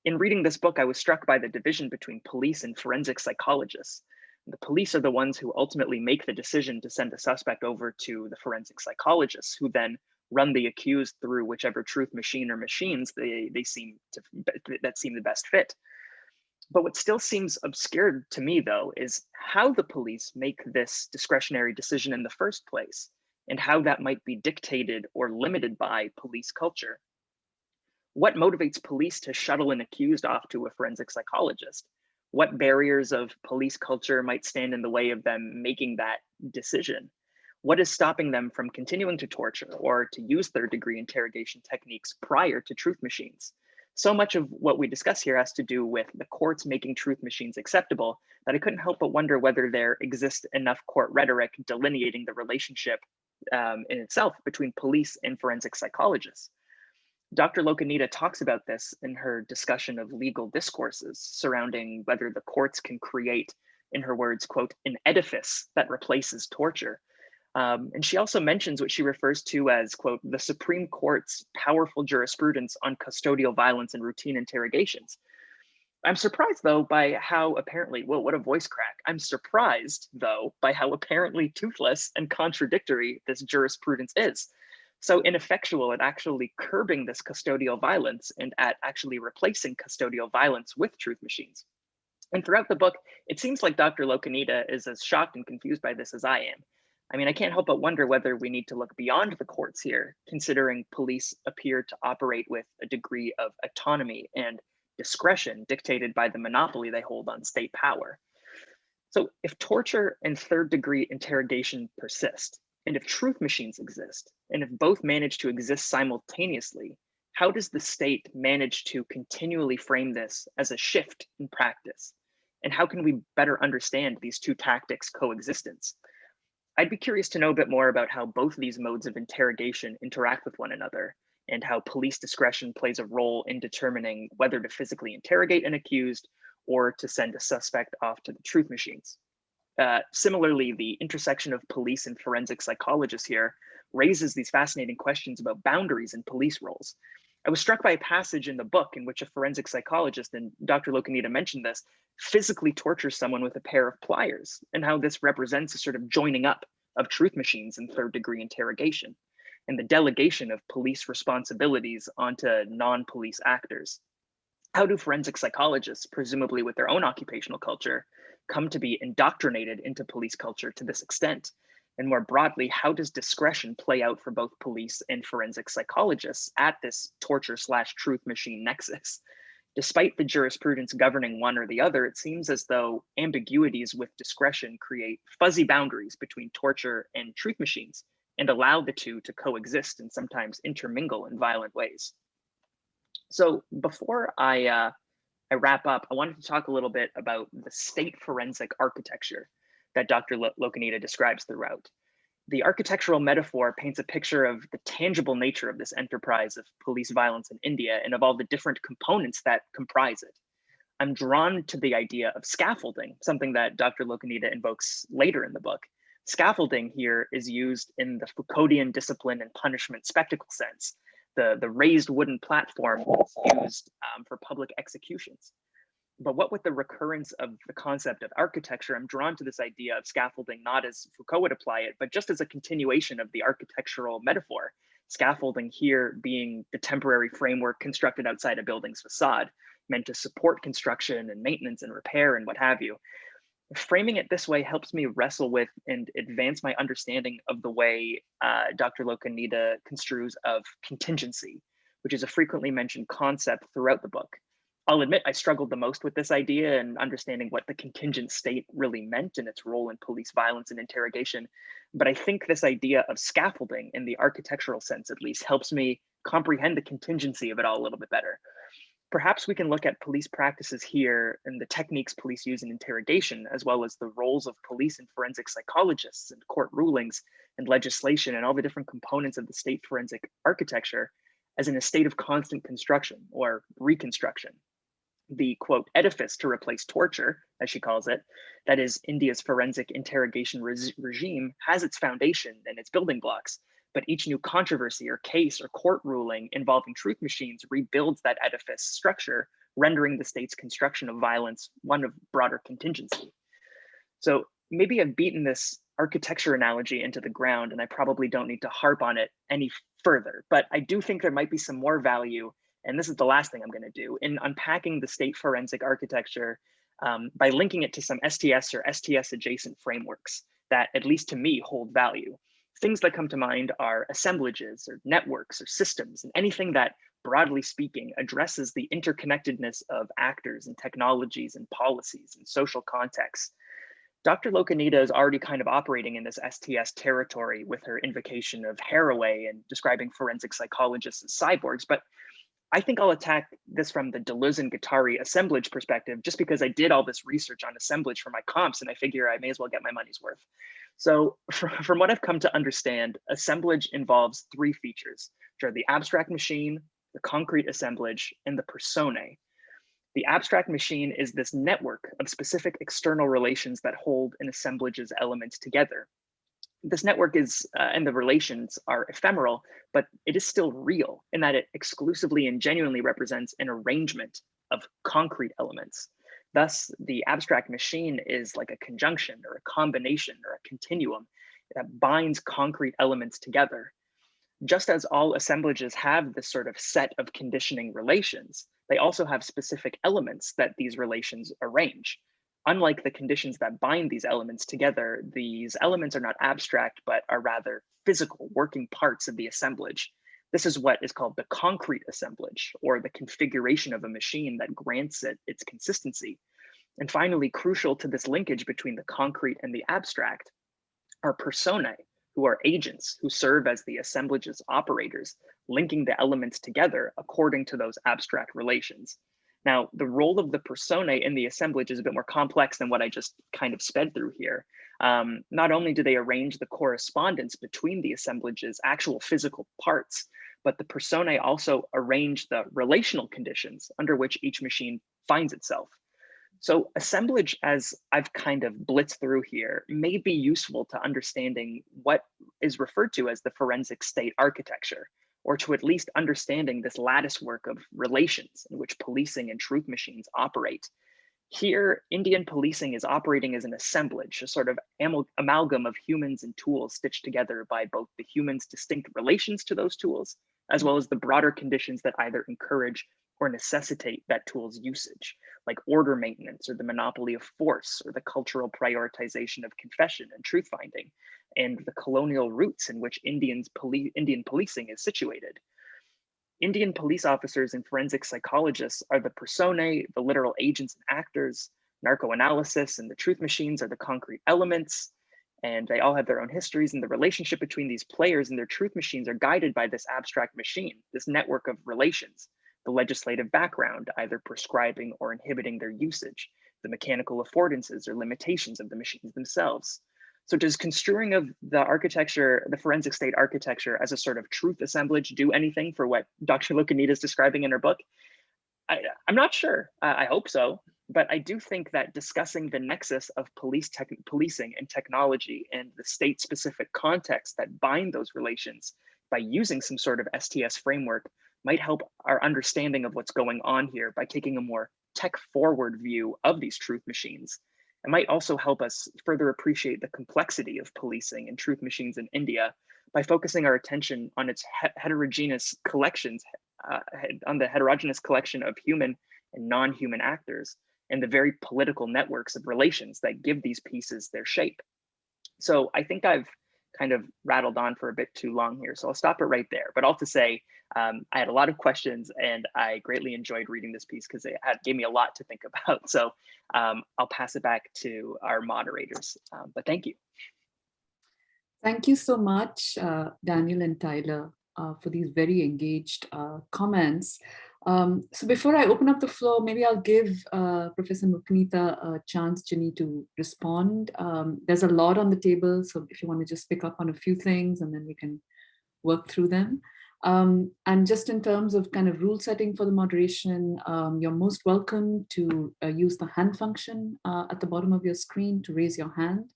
In reading this book, I was struck by the division between police and forensic psychologists. The police are the ones who ultimately make the decision to send the suspect over to the forensic psychologists, who then run the accused through whichever truth machine or machines that seem the best fit. But what still seems obscure to me, though, is how the police make this discretionary decision in the first place, and how that might be dictated or limited by police culture. What motivates police to shuttle an accused off to a forensic psychologist? What barriers of police culture might stand in the way of them making that decision? What is stopping them from continuing to torture or to use third-degree interrogation techniques prior to truth machines? So much of what we discuss here has to do with the courts making truth machines acceptable that I couldn't help but wonder whether there exists enough court rhetoric delineating the relationship in itself between police and forensic psychologists. Dr. Lokaneeta talks about this in her discussion of legal discourses surrounding whether the courts can create, in her words, quote, an edifice that replaces torture. And she also mentions what she refers to as, quote, the Supreme Court's powerful jurisprudence on custodial violence and routine interrogations. I'm surprised, though, by how apparently, whoa, what a voice crack. I'm surprised, though, by how apparently toothless and contradictory this jurisprudence is. So ineffectual at actually curbing this custodial violence and at actually replacing custodial violence with truth machines. And throughout the book, it seems like Dr. Lokaneeta is as shocked and confused by this as I am. I mean, I can't help but wonder whether we need to look beyond the courts here, considering police appear to operate with a degree of autonomy and discretion dictated by the monopoly they hold on state power. So if torture and third-degree interrogation persist, and if truth machines exist, and if both manage to exist simultaneously, how does the state manage to continually frame this as a shift in practice? And how can we better understand these two tactics' coexistence? I'd be curious to know a bit more about how both of these modes of interrogation interact with one another, and how police discretion plays a role in determining whether to physically interrogate an accused or to send a suspect off to the truth machines. Similarly, the intersection of police and forensic psychologists here raises these fascinating questions about boundaries in police roles. I was struck by a passage in the book in which a forensic psychologist, and Dr. Lokaneeta mentioned this, physically tortures someone with a pair of pliers, and how this represents a sort of joining up of truth machines in third-degree interrogation, and the delegation of police responsibilities onto non-police actors. How do forensic psychologists, presumably with their own occupational culture, come to be indoctrinated into police culture to this extent? And more broadly, how does discretion play out for both police and forensic psychologists at this torture/truth machine nexus? Despite the jurisprudence governing one or the other, it seems as though ambiguities with discretion create fuzzy boundaries between torture and truth machines and allow the two to coexist and sometimes intermingle in violent ways. So before I wrap up, I wanted to talk a little bit about the state forensic architecture that Dr. Lokaneeta describes throughout. The architectural metaphor paints a picture of the tangible nature of this enterprise of police violence in India and of all the different components that comprise it. I'm drawn to the idea of scaffolding, something that Dr. Lokaneeta invokes later in the book. Scaffolding here is used in the Foucauldian discipline and punishment spectacle sense. The raised wooden platform is used for public executions. But what with the recurrence of the concept of architecture, I'm drawn to this idea of scaffolding not as Foucault would apply it, but just as a continuation of the architectural metaphor, Scaffolding here being the temporary framework constructed outside a building's facade, meant to support construction and maintenance and repair and what have you. Framing it this way helps me wrestle with and advance my understanding of the way Dr. Lokaneeta construes of contingency, which is a frequently mentioned concept throughout the book. I'll admit I struggled the most with this idea and understanding what the contingent state really meant and its role in police violence and interrogation. But I think this idea of scaffolding, in the architectural sense at least, helps me comprehend the contingency of it all a little bit better. Perhaps we can look at police practices here and the techniques police use in interrogation, as well as the roles of police and forensic psychologists and court rulings and legislation and all the different components of the state forensic architecture, as in a state of constant construction or reconstruction. The quote, edifice to replace torture, as she calls it, that is India's forensic interrogation regime, has its foundation and its building blocks. But each new controversy or case or court ruling involving truth machines rebuilds that edifice structure, rendering the state's construction of violence one of broader contingency. So maybe I've beaten this architecture analogy into the ground, and I probably don't need to harp on it any further, but I do think there might be some more value, and this is the last thing I'm going to do, in unpacking the state forensic architecture by linking it to some STS or STS adjacent frameworks that, at least to me, hold value. Things that come to mind are assemblages or networks or systems, and anything that, broadly speaking, addresses the interconnectedness of actors and technologies and policies and social contexts. Dr. Lokaneeta is already kind of operating in this STS territory with her invocation of Haraway and describing forensic psychologists as cyborgs, but I think I'll attack this from the Deleuze and Guattari assemblage perspective, just because I did all this research on assemblage for my comps, and I figure I may as well get my money's worth. So from what I've come to understand, assemblage involves three features, which are the abstract machine, the concrete assemblage, and the personae. The abstract machine is this network of specific external relations that hold an assemblage's elements together. This network is, and the relations are ephemeral, but it is still real in that it exclusively and genuinely represents an arrangement of concrete elements. Thus, the abstract machine is like a conjunction or a combination or a continuum that binds concrete elements together. Just as all assemblages have this sort of set of conditioning relations, they also have specific elements that these relations arrange. Unlike the conditions that bind these elements together, these elements are not abstract, but are rather physical working parts of the assemblage. This is what is called the concrete assemblage, or the configuration of a machine that grants it its consistency. And finally, crucial to this linkage between the concrete and the abstract are personae, who are agents who serve as the assemblage's operators, linking the elements together according to those abstract relations. Now, the role of the personae in the assemblage is a bit more complex than what I just kind of sped through here. Not only do they arrange the correspondence between the assemblage's actual physical parts, but the personae also arrange the relational conditions under which each machine finds itself. So assemblage, as I've kind of blitzed through here, may be useful to understanding what is referred to as the forensic state architecture, or to at least understanding this lattice work of relations in which policing and truth machines operate. Here, Indian policing is operating as an assemblage, a sort of amalgam of humans and tools stitched together by both the humans' distinct relations to those tools, as well as the broader conditions that either encourage or necessitate that tool's usage, like order maintenance or the monopoly of force or the cultural prioritization of confession and truth finding, and the colonial roots in which Indian policing is situated. Indian police officers and forensic psychologists are the personae, the literal agents and actors. Narco-analysis and the truth machines are the concrete elements, and they all have their own histories, and the relationship between these players and their truth machines are guided by this abstract machine, this network of relations, the legislative background, either prescribing or inhibiting their usage, the mechanical affordances or limitations of the machines themselves. So does construing of the architecture, the forensic state architecture as a sort of truth assemblage do anything for what Dr. Lokaneeta is describing in her book? I'm not sure, I hope so, but I do think that discussing the nexus of policing and technology and the state-specific context that bind those relations by using some sort of STS framework might help our understanding of what's going on here by taking a more tech-forward view of these truth machines. It might also help us further appreciate the complexity of policing and truth machines in India, by focusing our attention on its heterogeneous collections, on the heterogeneous collection of human and non-human actors, and the very political networks of relations that give these pieces their shape. So I think I've kind of rattled on for a bit too long here, so I'll stop it right there. But all to say, I had a lot of questions, and I greatly enjoyed reading this piece because it gave me a lot to think about. So I'll pass it back to our moderators, but thank you. Thank you so much, Daniel and Tyler, for these very engaged comments. So before I open up the floor, maybe I'll give Professor Lokaneeta a chance, Jinee, to respond. There's a lot on the table, so if you want to just pick up on a few things and then we can work through them. And just in terms of kind of rule setting for the moderation, you're most welcome to use the hand function at the bottom of your screen to raise your hand.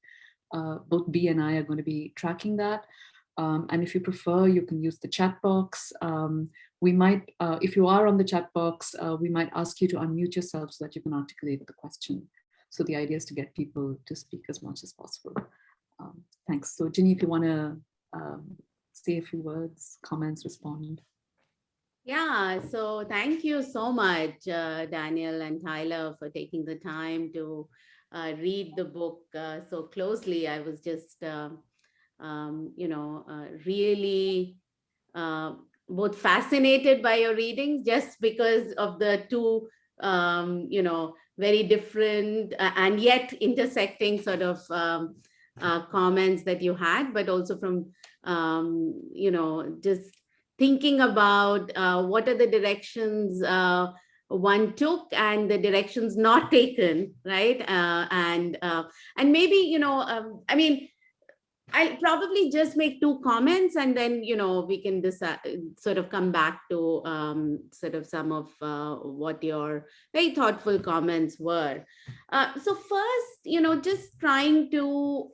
Both B and I are going to be tracking that. And if you prefer, you can use the chat box. We might, if you are on the chat box, we might ask you to unmute yourself so that you can articulate the question. So the idea is to get people to speak as much as possible. Thanks. So Jinee, if you want to say a few words, comments, respond. Yeah, so thank you so much, Daniel and Tyler, for taking the time to read the book so closely. I was just, really both fascinated by your readings just because of the two, very different and yet intersecting sort of comments that you had, but also from, just thinking about what are the directions one took and the directions not taken, right? And maybe, I mean, I'll probably just make two comments and then, we can decide, sort of come back to sort of some of what your very thoughtful comments were. So first, just trying to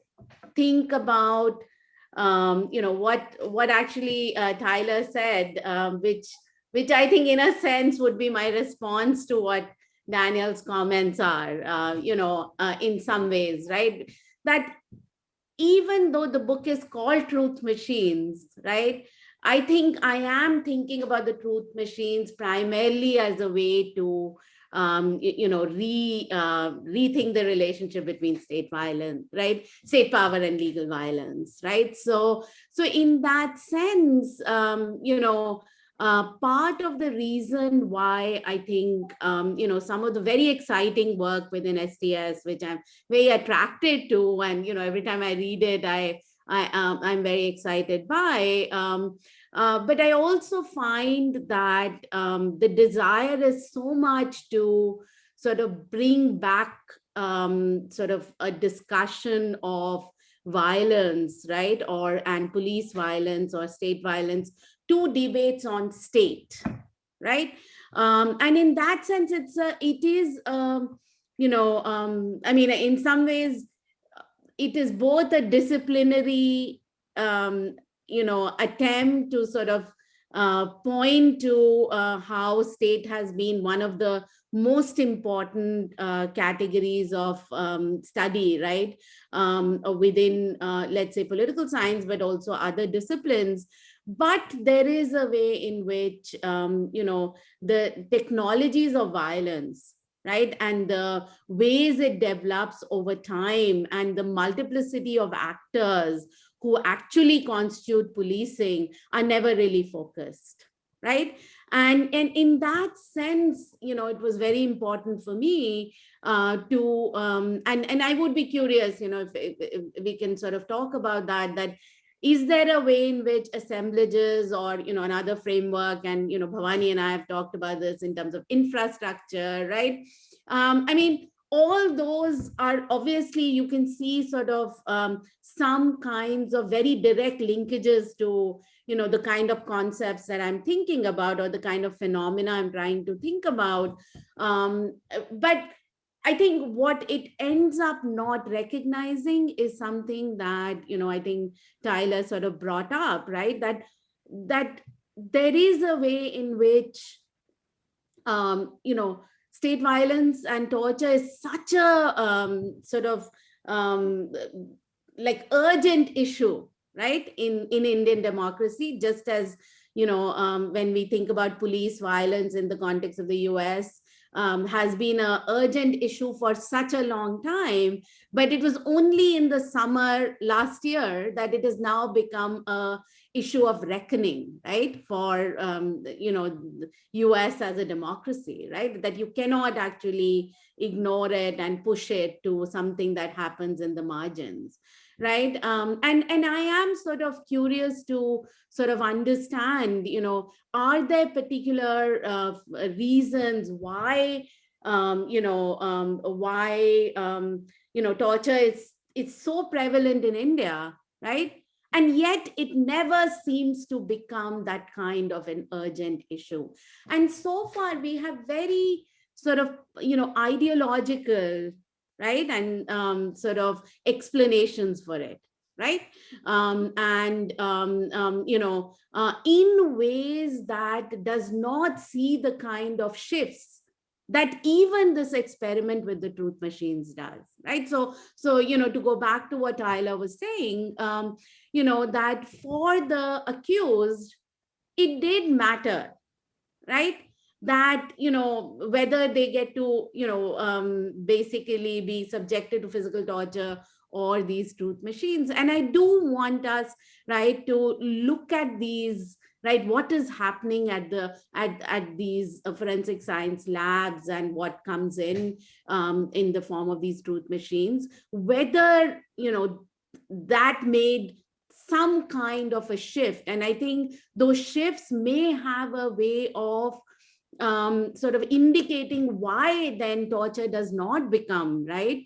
think about, what actually Tyler said, which I think in a sense would be my response to what Daniel's comments are, in some ways, right? That even though the book is called Truth Machines, right? I think I am thinking about the truth machines primarily as a way to, rethink the relationship between state violence, right? State power and legal violence, right? So in that sense, part of the reason why I think, some of the very exciting work within STS, which I'm very attracted to, and, every time I read it, I'm very excited by. But I also find that the desire is so much to sort of bring back sort of a discussion of violence, right? And police violence or state violence to debates on state, right? And in that sense, it is, I mean, in some ways, it is both a disciplinary, attempt to sort of point to how state has been one of the most important categories of study, right? Within, let's say, political science, but also other disciplines. But there is a way in which, the technologies of violence, right, and the ways it develops over time and the multiplicity of actors who actually constitute policing are never really focused, right? And in that sense, it was very important for me to, and I would be curious, if we can sort of talk about that is there a way in which assemblages or, another framework, and, Bhavani and I have talked about this in terms of infrastructure, right? I mean, all those are obviously, you can see sort of some kinds of very direct linkages to, the kind of concepts that I'm thinking about or the kind of phenomena I'm trying to think about. But I think what it ends up not recognizing is something that, I think Tyler sort of brought up, right? That there is a way in which, state violence and torture is such a sort of like urgent issue, right, in Indian democracy, just as, when we think about police violence in the context of the US, has been an urgent issue for such a long time, but it was only in the summer last year that it has now become a issue of reckoning, right, for the US as a democracy, right, that you cannot actually ignore it and push it to something that happens in the margins, right? And I am sort of curious to sort of understand, are there particular reasons why torture is so prevalent in India, right? And yet it never seems to become that kind of an urgent issue. And so far we have very sort of, ideological, right, and sort of explanations for it, right? In ways that does not see the kind of shifts that even this experiment with the truth machines does, right? So to go back to what Tyler was saying, that for the accused, it did matter, right? That, whether they get to, basically be subjected to physical torture or these truth machines. And I do want us, right, to look at these, right, what is happening at these forensic science labs and what comes in the form of these truth machines, whether, that made some kind of a shift. And I think those shifts may have a way of sort of indicating why then torture does not become, right,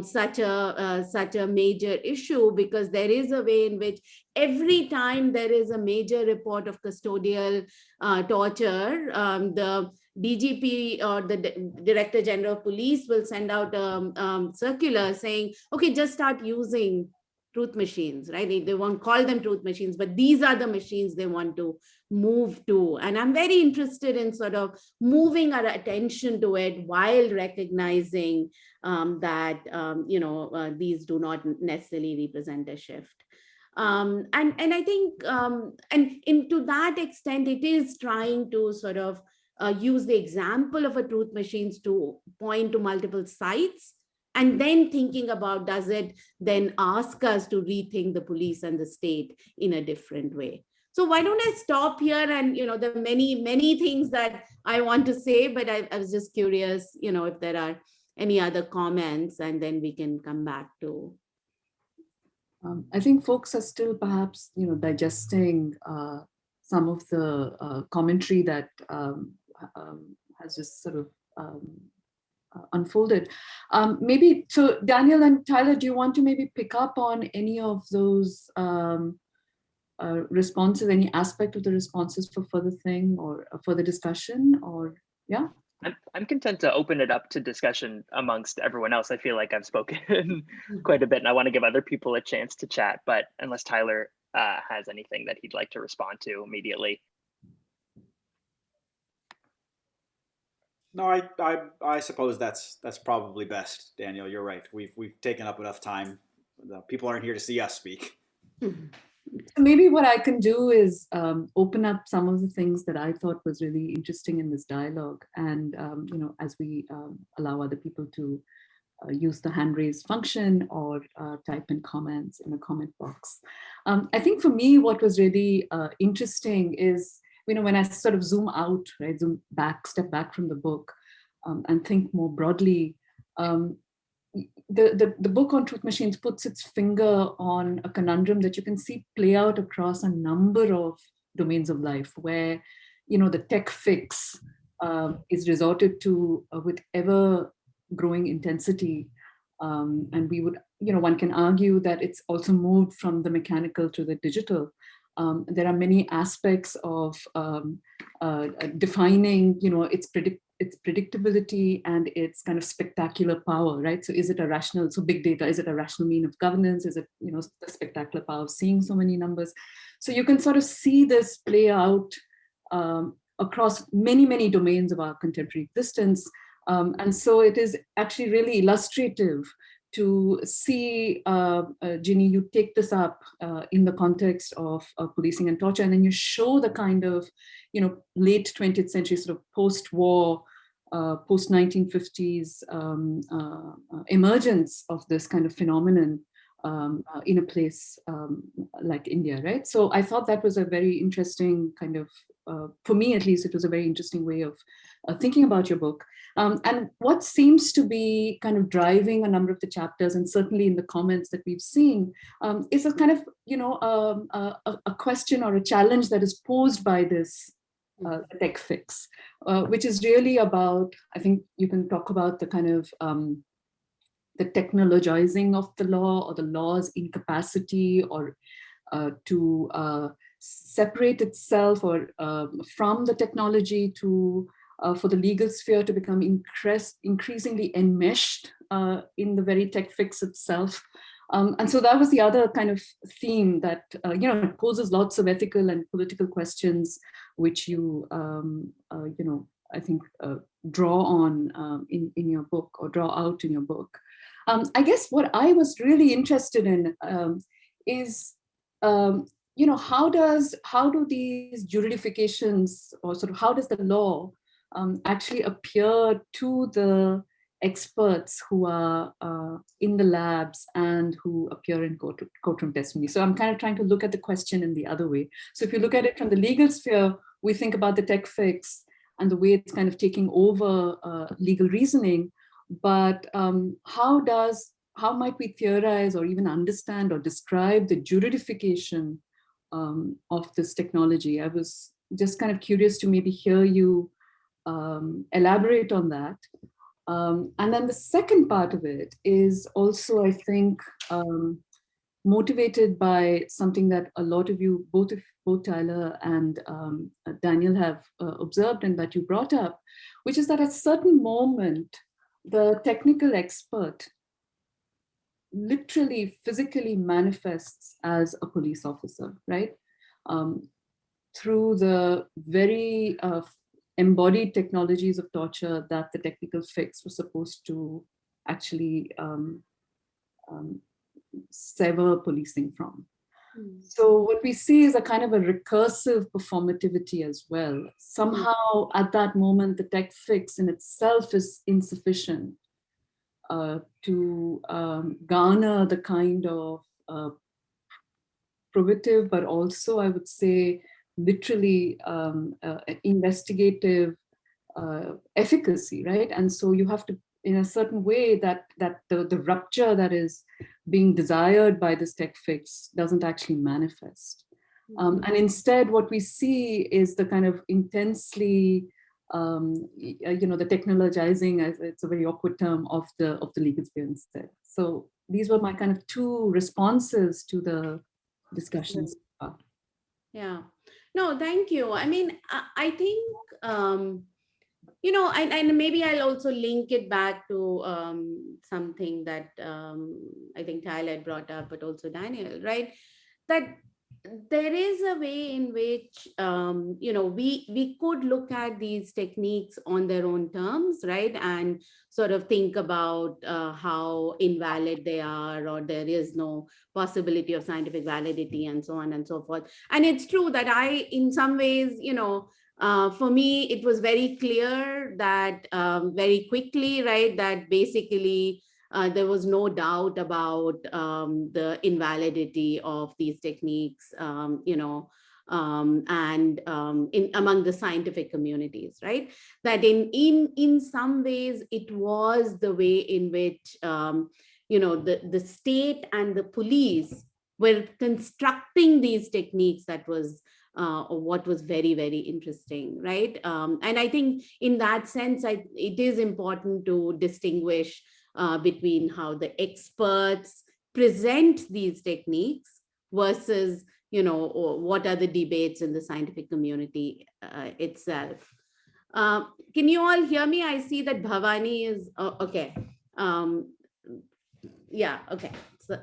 such a major issue, because there is a way in which every time there is a major report of custodial torture, the DGP or the Director General of Police will send out a circular saying, okay, just start using truth machines, right? They won't call them truth machines, but these are the machines they want to move to. And I'm very interested in sort of moving our attention to it while recognizing that, these do not necessarily represent a shift. And I think, and to that extent, it is trying to sort of use the example of a truth machines to point to multiple sites, and then thinking about, does it then ask us to rethink the police and the state in a different way? So why don't I stop here? And, there are many, many things that I want to say, but I was just curious, if there are any other comments, and then we can come back to. I think folks are still perhaps, digesting some of the commentary that has just sort of unfolded. Maybe, so Daniel and Tyler, do you want to maybe pick up on any of those responses, any aspect of the responses for further thing or further discussion, or yeah? I'm content to open it up to discussion amongst everyone else. I feel like I've spoken quite a bit and I want to give other people a chance to chat, but unless Tyler has anything that he'd like to respond to immediately. No, I suppose that's probably best, Daniel. You're right. We've taken up enough time. The people aren't here to see us speak. Maybe what I can do is open up some of the things that I thought was really interesting in this dialogue, and as we allow other people to use the hand raise function or type in comments in the comment box. I think for me, what was really interesting is, when I sort of zoom out, right, step back from the book and think more broadly, the book on truth machines puts its finger on a conundrum that you can see play out across a number of domains of life, where, the tech fix is resorted to with ever growing intensity. And we would, one can argue that it's also moved from the mechanical to the digital. There are many aspects of defining, its predictability and its kind of spectacular power, right? So is it a rational, so big data, is it a rational mean of governance? Is it, the spectacular power of seeing so many numbers? So you can sort of see this play out across many, many domains of our contemporary existence. And so it is actually really illustrative to see, Jinee, you take this up in the context of policing and torture, and then you show the kind of, late 20th century sort of post-war, post-1950s emergence of this kind of phenomenon in a place like India, right? So I thought that was a very interesting kind of, for me at least, it was a very interesting way of thinking about your book. And what seems to be kind of driving a number of the chapters, and certainly in the comments that we've seen, is a kind of, a question or a challenge that is posed by this tech fix, which is really about, I think you can talk about the kind of the technologizing of the law, or the law's incapacity, or to separate itself or from the technology, to for the legal sphere to become increasingly enmeshed in the very tech fix itself. And so that was the other kind of theme that, it poses lots of ethical and political questions, which you, I think draw on in your book, or draw out in your book. I guess what I was really interested in is, how do these juridifications, or sort of how does the law actually appear to the experts who are in the labs and who appear in courtroom testimony? So I'm kind of trying to look at the question in the other way. So if you look at it from the legal sphere, we think about the tech fix and the way it's kind of taking over legal reasoning. But how might we theorize, or even understand, or describe the juridification of this technology? I was just kind of curious to maybe hear you elaborate on that. And then the second part of it is also, I think, motivated by something that a lot of you, both Tyler and Daniel, have observed, and that you brought up, which is that at a certain moment, the technical expert literally physically manifests as a police officer, right? Through the very embodied technologies of torture that the technical fix was supposed to actually sever policing from. So what we see is a kind of a recursive performativity as well. Somehow at that moment, the tech fix in itself is insufficient to garner the kind of probative, but also, I would say, literally investigative efficacy, right? And so you have to, in a certain way, that the rupture that is being desired by this tech fix doesn't actually manifest. And instead, what we see is the kind of intensely, the technologizing, it's a very awkward term, of the legal sphere instead. So these were my kind of two responses to the discussions. Yeah. No, thank you. I mean, I think, and maybe I'll also link it back to something that I think Tyler had brought up, but also Daniel, right? That there is a way in which, we could look at these techniques on their own terms, right? And sort of think about how invalid they are, or there is no possibility of scientific validity, and so on and so forth. And it's true that in some ways, for me, it was very clear that very quickly, right, that basically there was no doubt about the invalidity of these techniques, and among the scientific communities, right? That in some ways it was the way in which the state and the police were constructing these techniques that was what was very, very interesting, right? And I think in that sense, it is important to distinguish between how the experts present these techniques versus, what are the debates in the scientific community itself. Can you all hear me? I see that Bhavani is, okay. Yeah, okay. So,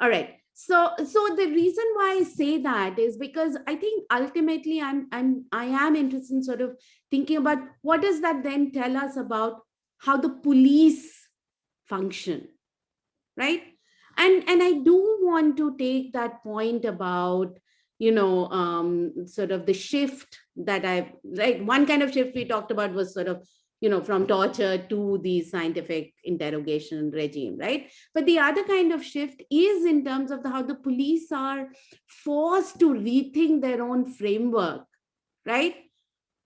all right. So the reason why I say that is because I think ultimately I am interested in sort of thinking about what does that then tell us about how the police function, right? And I do want to take that point about, sort of the shift that right, one kind of shift we talked about was sort of, from torture to the scientific interrogation regime, right? But the other kind of shift is in terms of how the police are forced to rethink their own framework, right?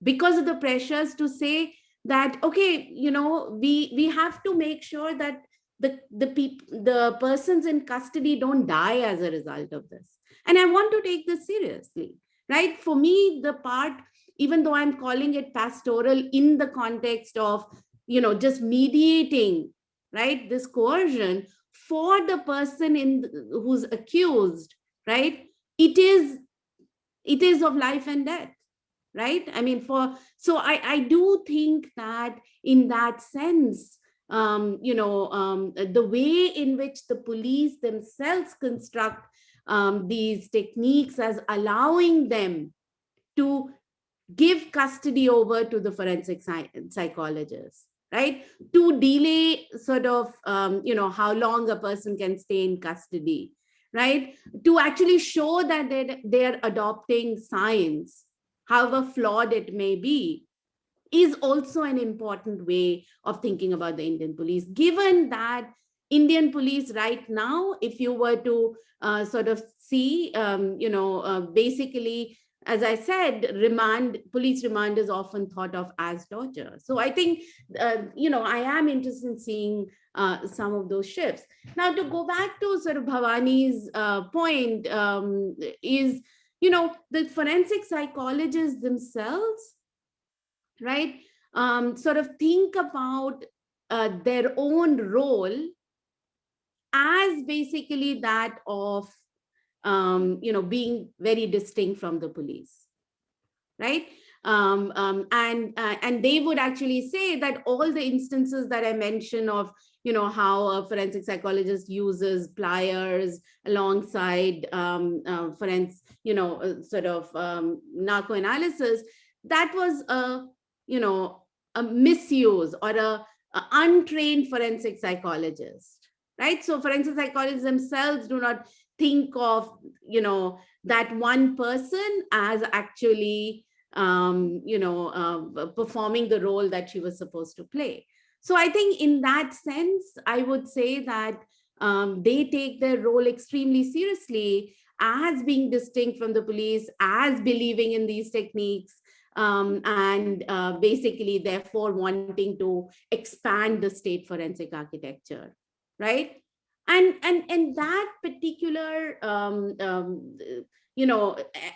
Because of the pressures to say that, okay, we have to make sure that the persons in custody don't die as a result of this. And I want to take this seriously, right? For me, the part, even though I'm calling it pastoral in the context of, just mediating, right, this coercion for the person who's accused, right? It is of life and death, right? I mean, so I do think that in that sense, the way in which the police themselves construct these techniques as allowing them to give custody over to the forensic psychologists, right? To delay sort of, how long a person can stay in custody, right? To actually show that they're adopting science, however flawed it may be, is also an important way of thinking about the Indian police, given that Indian police right now, if you were to sort of see, basically, as I said, police remand is often thought of as torture. So I think, I am interested in seeing some of those shifts. Now, to go back to sort of Bhavani's point, is, the forensic psychologists themselves, right, sort of think about their own role as basically that of, being very distinct from the police, right? And they would actually say that all the instances that I mentioned of, how a forensic psychologist uses pliers alongside sort of narco-analysis, that was a misuse or a untrained forensic psychologist, right? So forensic psychologists themselves do not think of, that one person as actually, performing the role that she was supposed to play. So I think in that sense, I would say that they take their role extremely seriously as being distinct from the police, as believing in these techniques, and basically therefore wanting to expand the state forensic architecture, right? And that particular, and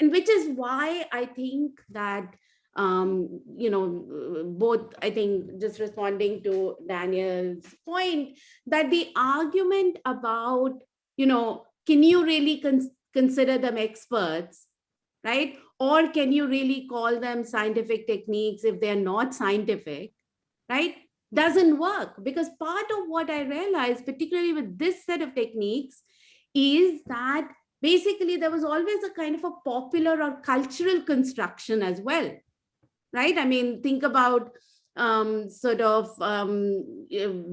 which is why I think that, both, I think, just responding to Daniel's point, that the argument about, can you really consider them experts, right? Or can you really call them scientific techniques if they're not scientific, right? Doesn't work, because part of what I realized, particularly with this set of techniques, is that basically there was always a kind of a popular or cultural construction as well, right? I mean, think about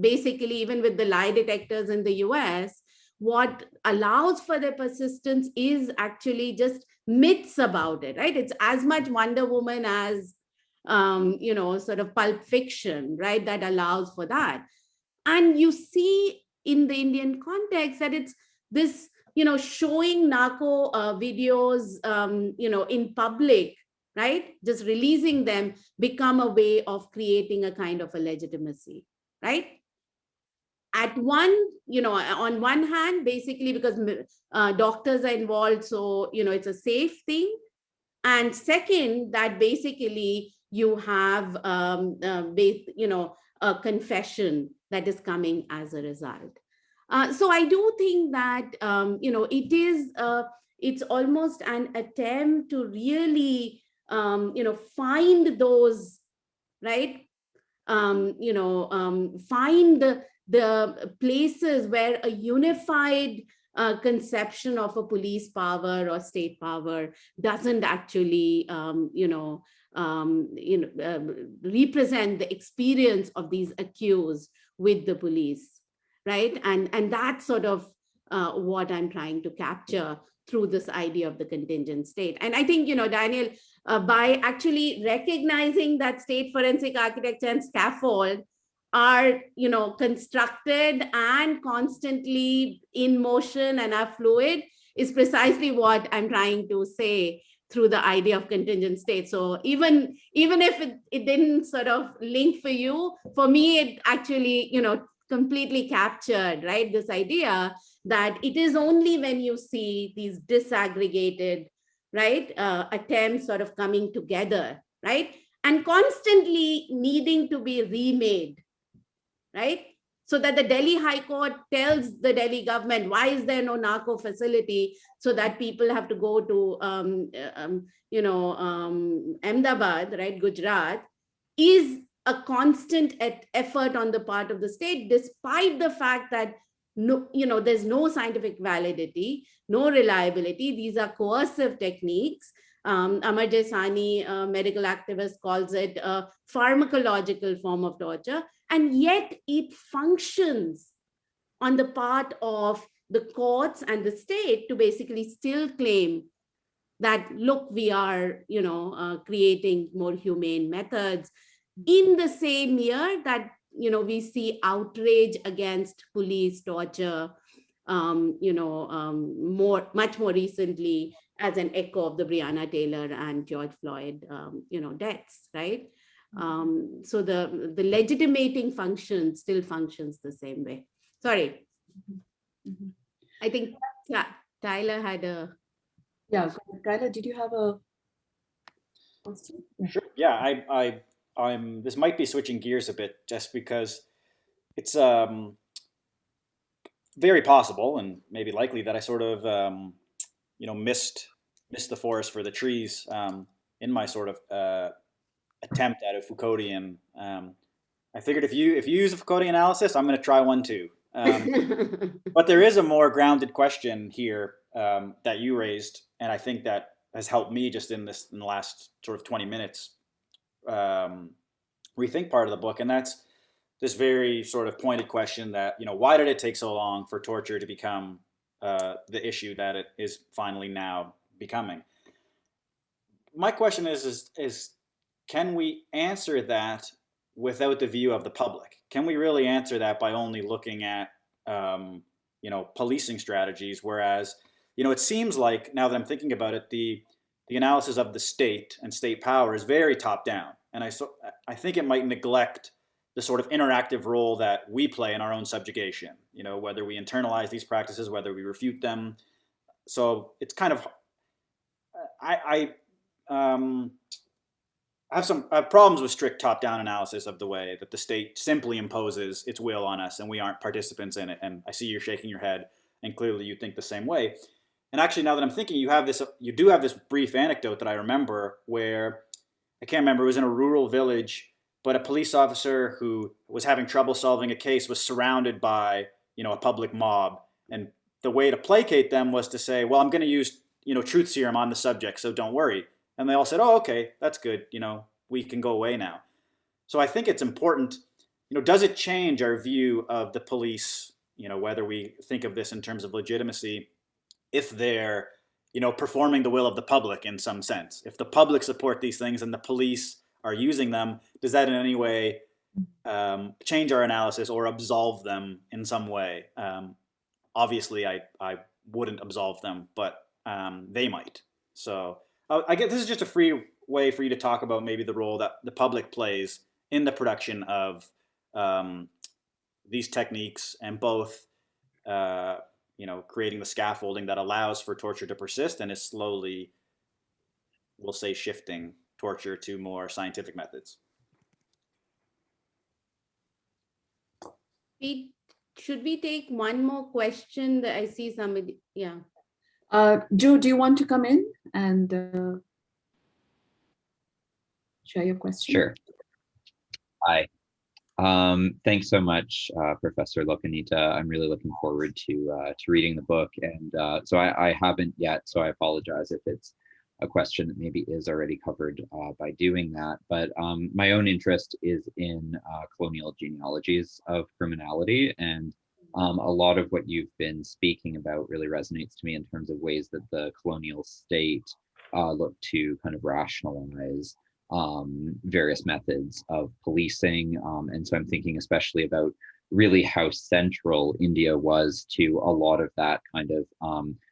basically even with the lie detectors in the US, what allows for their persistence is actually just myths about it, right? It's as much Wonder Woman as sort of Pulp Fiction, right? That allows for that. And you see in the Indian context that it's this, showing narco videos, in public, right? Just releasing them become a way of creating a kind of a legitimacy, right? At on one hand, basically because doctors are involved, so, it's a safe thing. And second, that basically you have, a confession that is coming as a result. So I do think that, it's almost an attempt to really, find those, right? Find the places where a unified conception of a police power or state power doesn't actually, represent the experience of these accused with the police, right? And that's sort of what I'm trying to capture through this idea of the contingent state. And I think, Daniel, by actually recognizing that state forensic architecture and scaffold are, constructed and constantly in motion and are fluid, is precisely what I'm trying to say through the idea of contingent state. So even if it didn't sort of link for you, for me, it actually, completely captured, right, this idea that it is only when you see these disaggregated, right, attempts sort of coming together, right, and constantly needing to be remade, right? So that the Delhi High Court tells the Delhi government, why is there no narco facility, so that people have to go to, Ahmedabad, right, Gujarat, is a constant effort on the part of the state, despite the fact that there's no scientific validity, no reliability. These are coercive techniques. Amar Jesani, a medical activist, calls it a pharmacological form of torture. And yet it functions on the part of the courts and the state to basically still claim that, look, we are, creating more humane methods, in the same year that, we see outrage against police torture, much more recently as an echo of the Breonna Taylor and George Floyd, deaths, right? So the legitimating function still functions the same way. Sorry. I think Tyler had a... Yeah, Tyler, did you have a question? Sure. Yeah, I'm. This might be switching gears a bit, just because it's very possible and maybe likely that I sort of missed the forest for the trees in my sort of attempt at a Foucauldian. I figured if you use a Foucauldian analysis, I'm going to try one too. But there is a more grounded question here that you raised, and I think that has helped me just in the last sort of 20 minutes rethink part of the book, and that's this very sort of pointed question that, why did it take so long for torture to become the issue that it is finally now becoming? My question is can we answer that without the view of the public? Can we really answer that by only looking at policing strategies? Whereas, it seems like, now that I'm thinking about it, the analysis of the state and state power is very top down, and I think it might neglect the sort of interactive role that we play in our own subjugation. Whether we internalize these practices, whether we refute them. So it's kind of I have problems with strict top-down analysis of the way that the state simply imposes its will on us and we aren't participants in it. And I see you're shaking your head, and clearly you think the same way. And actually, now that I'm thinking, you do have this brief anecdote that I remember where, I can't remember, it was in a rural village, but a police officer who was having trouble solving a case was surrounded by, a public mob. And the way to placate them was to say, well, I'm going to use, truth serum on the subject, so don't worry. And they all said, oh, okay, that's good. We can go away now. So I think it's important, does it change our view of the police, whether we think of this in terms of legitimacy, if they're, performing the will of the public in some sense? If the public support these things and the police are using them, does that in any way change our analysis or absolve them in some way? Obviously, I wouldn't absolve them, but they might. So I guess this is just a free way for you to talk about maybe the role that the public plays in the production of these techniques, and both creating the scaffolding that allows for torture to persist and is slowly, we'll say, shifting torture to more scientific methods. Should we take one more question? That I see somebody, yeah. Joe, do you want to come in and share your question? Sure. Hi. Thanks so much, Professor Lokaneeta. I'm really looking forward to reading the book, and so I haven't yet, so I apologize if it's a question that maybe is already covered by doing that. But my own interest is in colonial genealogies of criminality, and A lot of what you've been speaking about really resonates to me in terms of ways that the colonial state looked to kind of rationalize various methods of policing. And so I'm thinking especially about really how central India was to a lot of that kind of,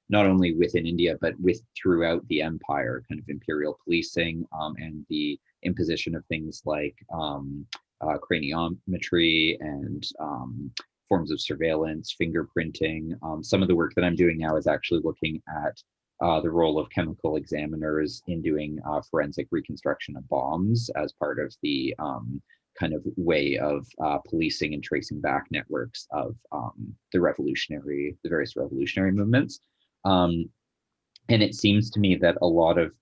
not only within India, but throughout the empire, kind of imperial policing and the imposition of things like craniometry and forms of surveillance, fingerprinting. Some of the work that I'm doing now is actually looking at the role of chemical examiners in doing forensic reconstruction of bombs as part of the kind of way of policing and tracing back networks of the various revolutionary movements. And it seems to me that a lot of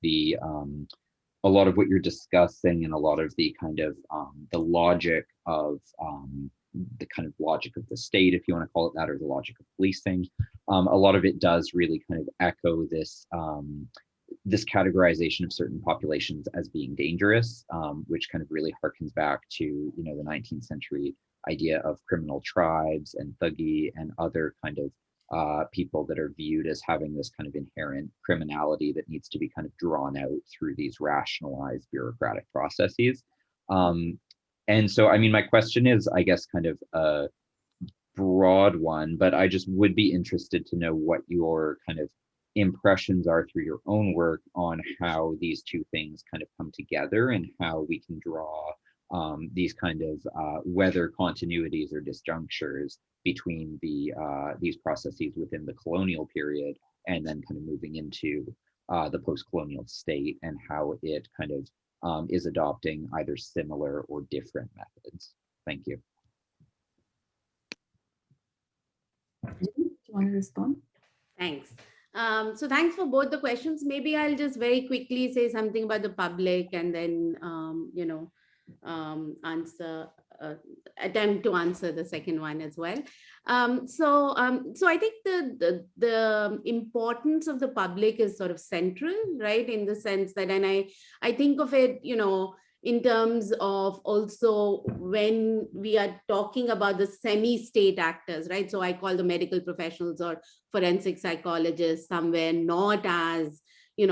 what you're discussing and a lot of the kind of the logic of the kind of logic of the state, if you want to call it that, or the logic of policing, a lot of it does really kind of echo this this categorization of certain populations as being dangerous, which kind of really harkens back to the 19th century idea of criminal tribes and thuggee and other kind of people that are viewed as having this kind of inherent criminality that needs to be kind of drawn out through these rationalized bureaucratic processes. And so, I mean, my question is, I guess, kind of a broad one, but I just would be interested to know what your kind of impressions are through your own work on how these two things kind of come together and how we can draw these kind of whether continuities or disjunctures between these processes within the colonial period and then kind of moving into the post-colonial state and how it kind of is adopting either similar or different methods. Thank you. Do you want to respond? Thanks. So thanks for both the questions. Maybe I'll just very quickly say something about the public and then, attempt to answer the second one as well. So I think the importance of the public is sort of central, right? In the sense that, and I think of it, in terms of also when we are talking about the semi-state actors, right? So I call the medical professionals or forensic psychologists somewhere not as,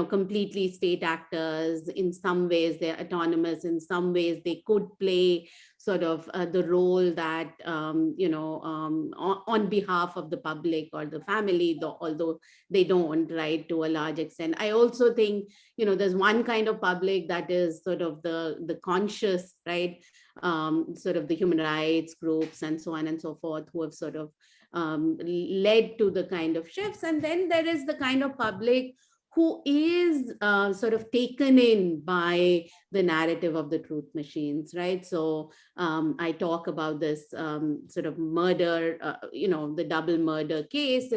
completely state actors. In some ways they're autonomous. In some ways they could play sort of the role that, on behalf of the public or the family, although they don't, right, to a large extent. I also think, there's one kind of public that is sort of the conscious, right, sort of the human rights groups and so on and so forth, who have sort of led to the kind of shifts. And then there is the kind of public who is sort of taken in by the narrative of the truth machines, right? So I talk about this sort of murder, the double murder case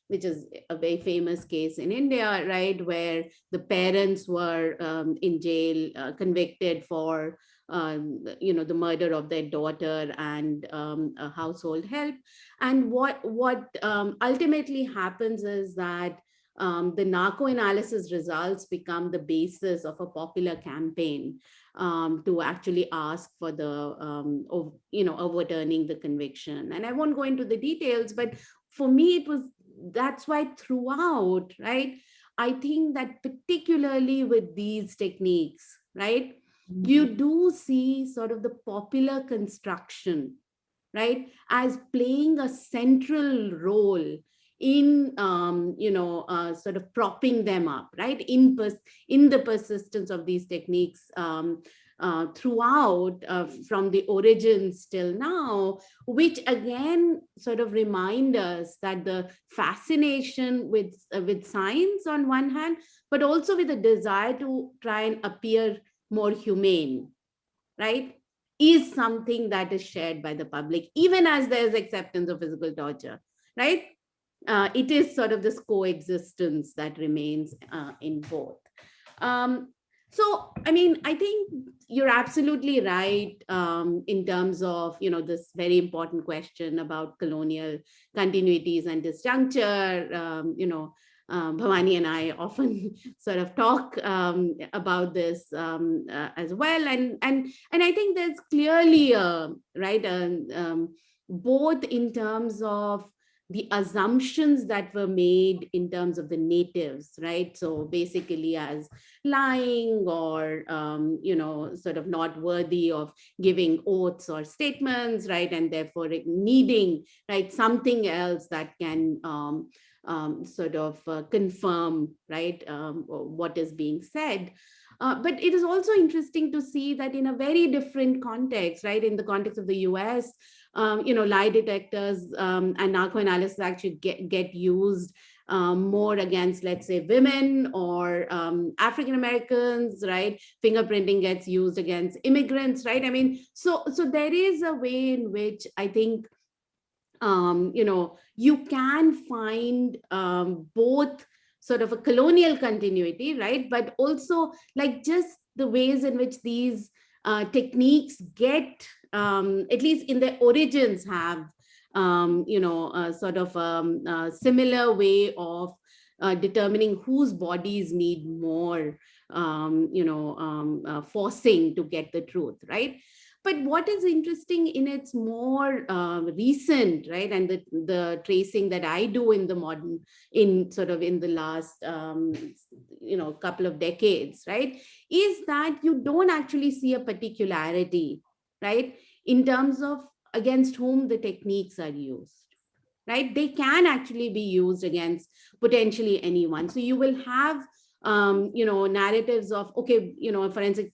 which is a very famous case in India, right? Where the parents were in jail, convicted for the murder of their daughter and a household help. And what ultimately happens is that the narco-analysis results become the basis of a popular campaign to actually ask for the, overturning the conviction. And I won't go into the details, but for me, that's why throughout, right, I think that particularly with these techniques, right, you do see sort of the popular construction, right, as playing a central role in sort of propping them up, right, in the persistence of these techniques throughout, from the origins till now, which again sort of remind us that the fascination with science on one hand, but also with a desire to try and appear more humane, right, is something that is shared by the public, even as there's acceptance of physical torture, right? It is sort of this coexistence that remains in both. So, I mean, I think you're absolutely right in terms of, this very important question about colonial continuities and disjuncture. Bhavani and I often sort of talk about this as well. And I think there's clearly a, right, both in terms of the assumptions that were made in terms of the natives, right? So basically as lying or, sort of not worthy of giving oaths or statements, right? And therefore needing, right, something else that can confirm, right, what is being said. But it is also interesting to see that in a very different context, right? In the context of the US, lie detectors and narco-analysis actually get used more against, let's say, women or African Americans, right? Fingerprinting gets used against immigrants, right? I mean, so there is a way in which I think, you can find both sort of a colonial continuity, right? But also like just the ways in which these techniques get, at least in their origins, have, a similar way of determining whose bodies need more, forcing to get the truth, right? But what is interesting in its more recent, right, and the tracing that I do in the modern, in the last, couple of decades, right, is that you don't actually see a particularity, right, in terms of against whom the techniques are used, right? They can actually be used against potentially anyone. So you will have, narratives of, okay, forensic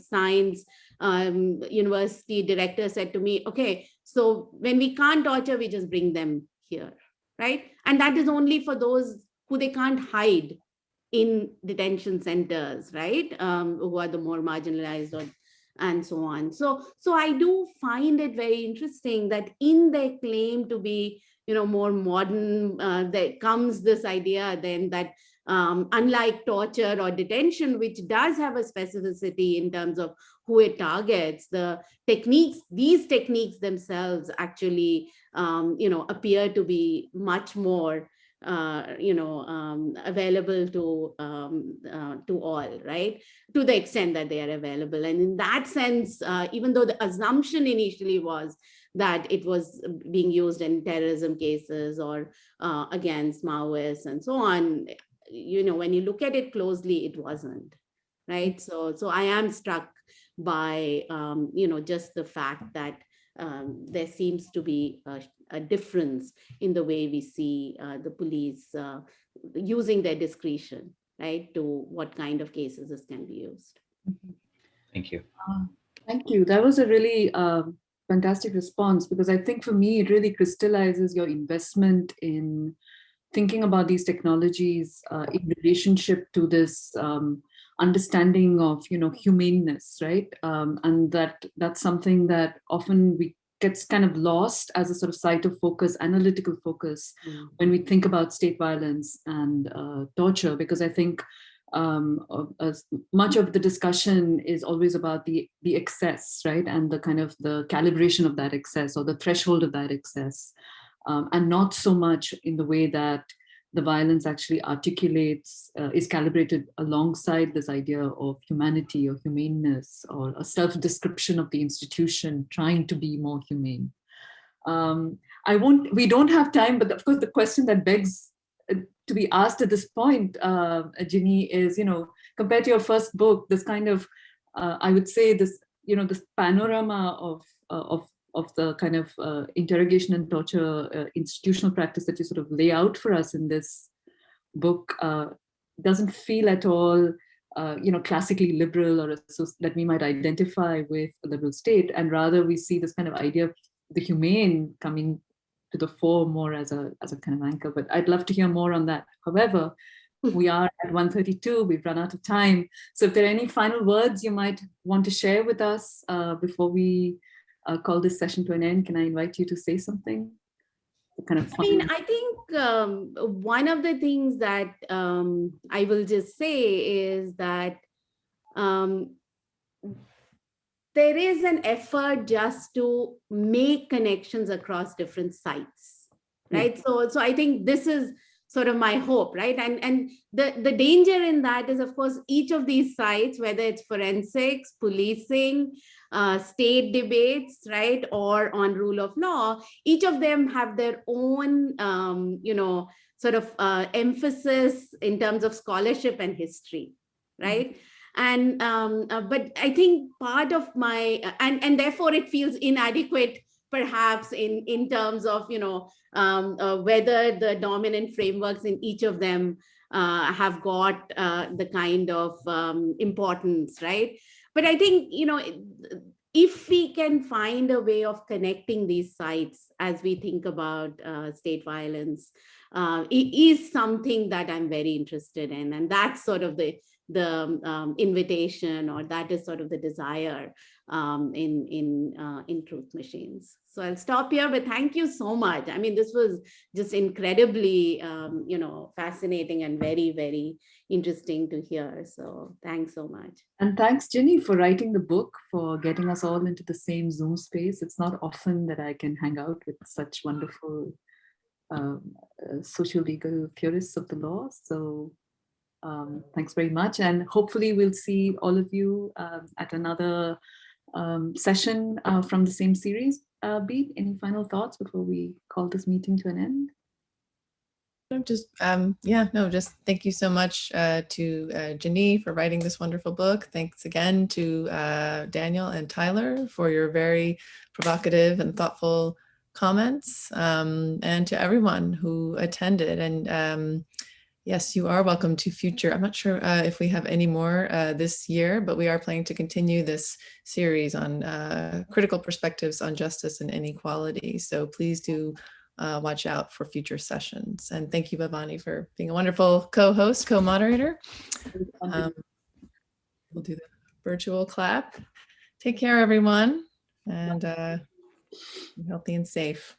science university director said to me, okay, so when we can't torture, we just bring them here, right? And that is only for those who they can't hide in detention centers, right? Who are the more marginalized, or and so on. So I do find it very interesting that in their claim to be, more modern, there comes this idea then that unlike torture or detention, which does have a specificity in terms of who it targets, the techniques, these techniques themselves actually, appear to be much more, available to all, right? To the extent that they are available. And in that sense, even though the assumption initially was that it was being used in terrorism cases or against Maoists and so on, when you look at it closely, it wasn't, right? So I am struck by, just the fact that there seems to be a difference in the way we see the police using their discretion, right, to what kind of cases this can be used. Thank you. Thank you. That was a really fantastic response, because I think for me, it really crystallizes your investment in thinking about these technologies in relationship to this understanding of, humaneness, right? And that's something that often gets kind of lost as a sort of site of focus, analytical focus, when we think about state violence and torture, because I think much of the discussion is always about the excess, right? And the kind of the calibration of that excess, or the threshold of that excess, and not so much in the way that the violence actually articulates, is calibrated alongside this idea of humanity or humaneness, or a self-description of the institution trying to be more humane. We don't have time, but of course the question that begs to be asked at this point, Jinee, is, compared to your first book, this kind of, I would say this, this panorama of the kind of interrogation and torture institutional practice that you sort of lay out for us in this book doesn't feel at all, classically liberal, or that we might identify with a liberal state, and rather we see this kind of idea of the humane coming to the fore more as a kind of anchor. But I'd love to hear more on that. However, we are at 1:32, we've run out of time. So if there are any final words you might want to share with us before we call this session to an end, can I invite you to say something? I think one of the things that I will just say is that there is an effort just to make connections across different sites, right? So I think this is sort of my hope, right? And the danger in that is, of course, each of these sites, whether it's forensics, policing, state debates, right, or on rule of law, each of them have their own, sort of emphasis in terms of scholarship and history, right? And but I think part of my and therefore it feels inadequate perhaps in terms of whether the dominant frameworks in each of them have got the kind of importance, right? But I think if we can find a way of connecting these sites as we think about state violence, it is something that I'm very interested in, and that's sort of the invitation, or that is sort of the desire in Truth Machines. So I'll stop here, but thank you so much. I mean, this was just incredibly, fascinating and very, very interesting to hear. So thanks so much. And thanks, Jinee, for writing the book, for getting us all into the same Zoom space. It's not often that I can hang out with such wonderful social legal theorists of the law. So thanks very much. And hopefully we'll see all of you at another session from the same series. Beat, any final thoughts before we call this meeting to an end? Just just thank you so much to Jinee for writing this wonderful book. Thanks again to Daniel and Tyler for your very provocative and thoughtful comments, and to everyone who attended. And yes, you are welcome to future. I'm not sure if we have any more this year, but we are planning to continue this series on critical perspectives on justice and inequality. So please do watch out for future sessions. And thank you, Bhavani, for being a wonderful co-host, co-moderator. We'll do the virtual clap. Take care, everyone, and be healthy and safe.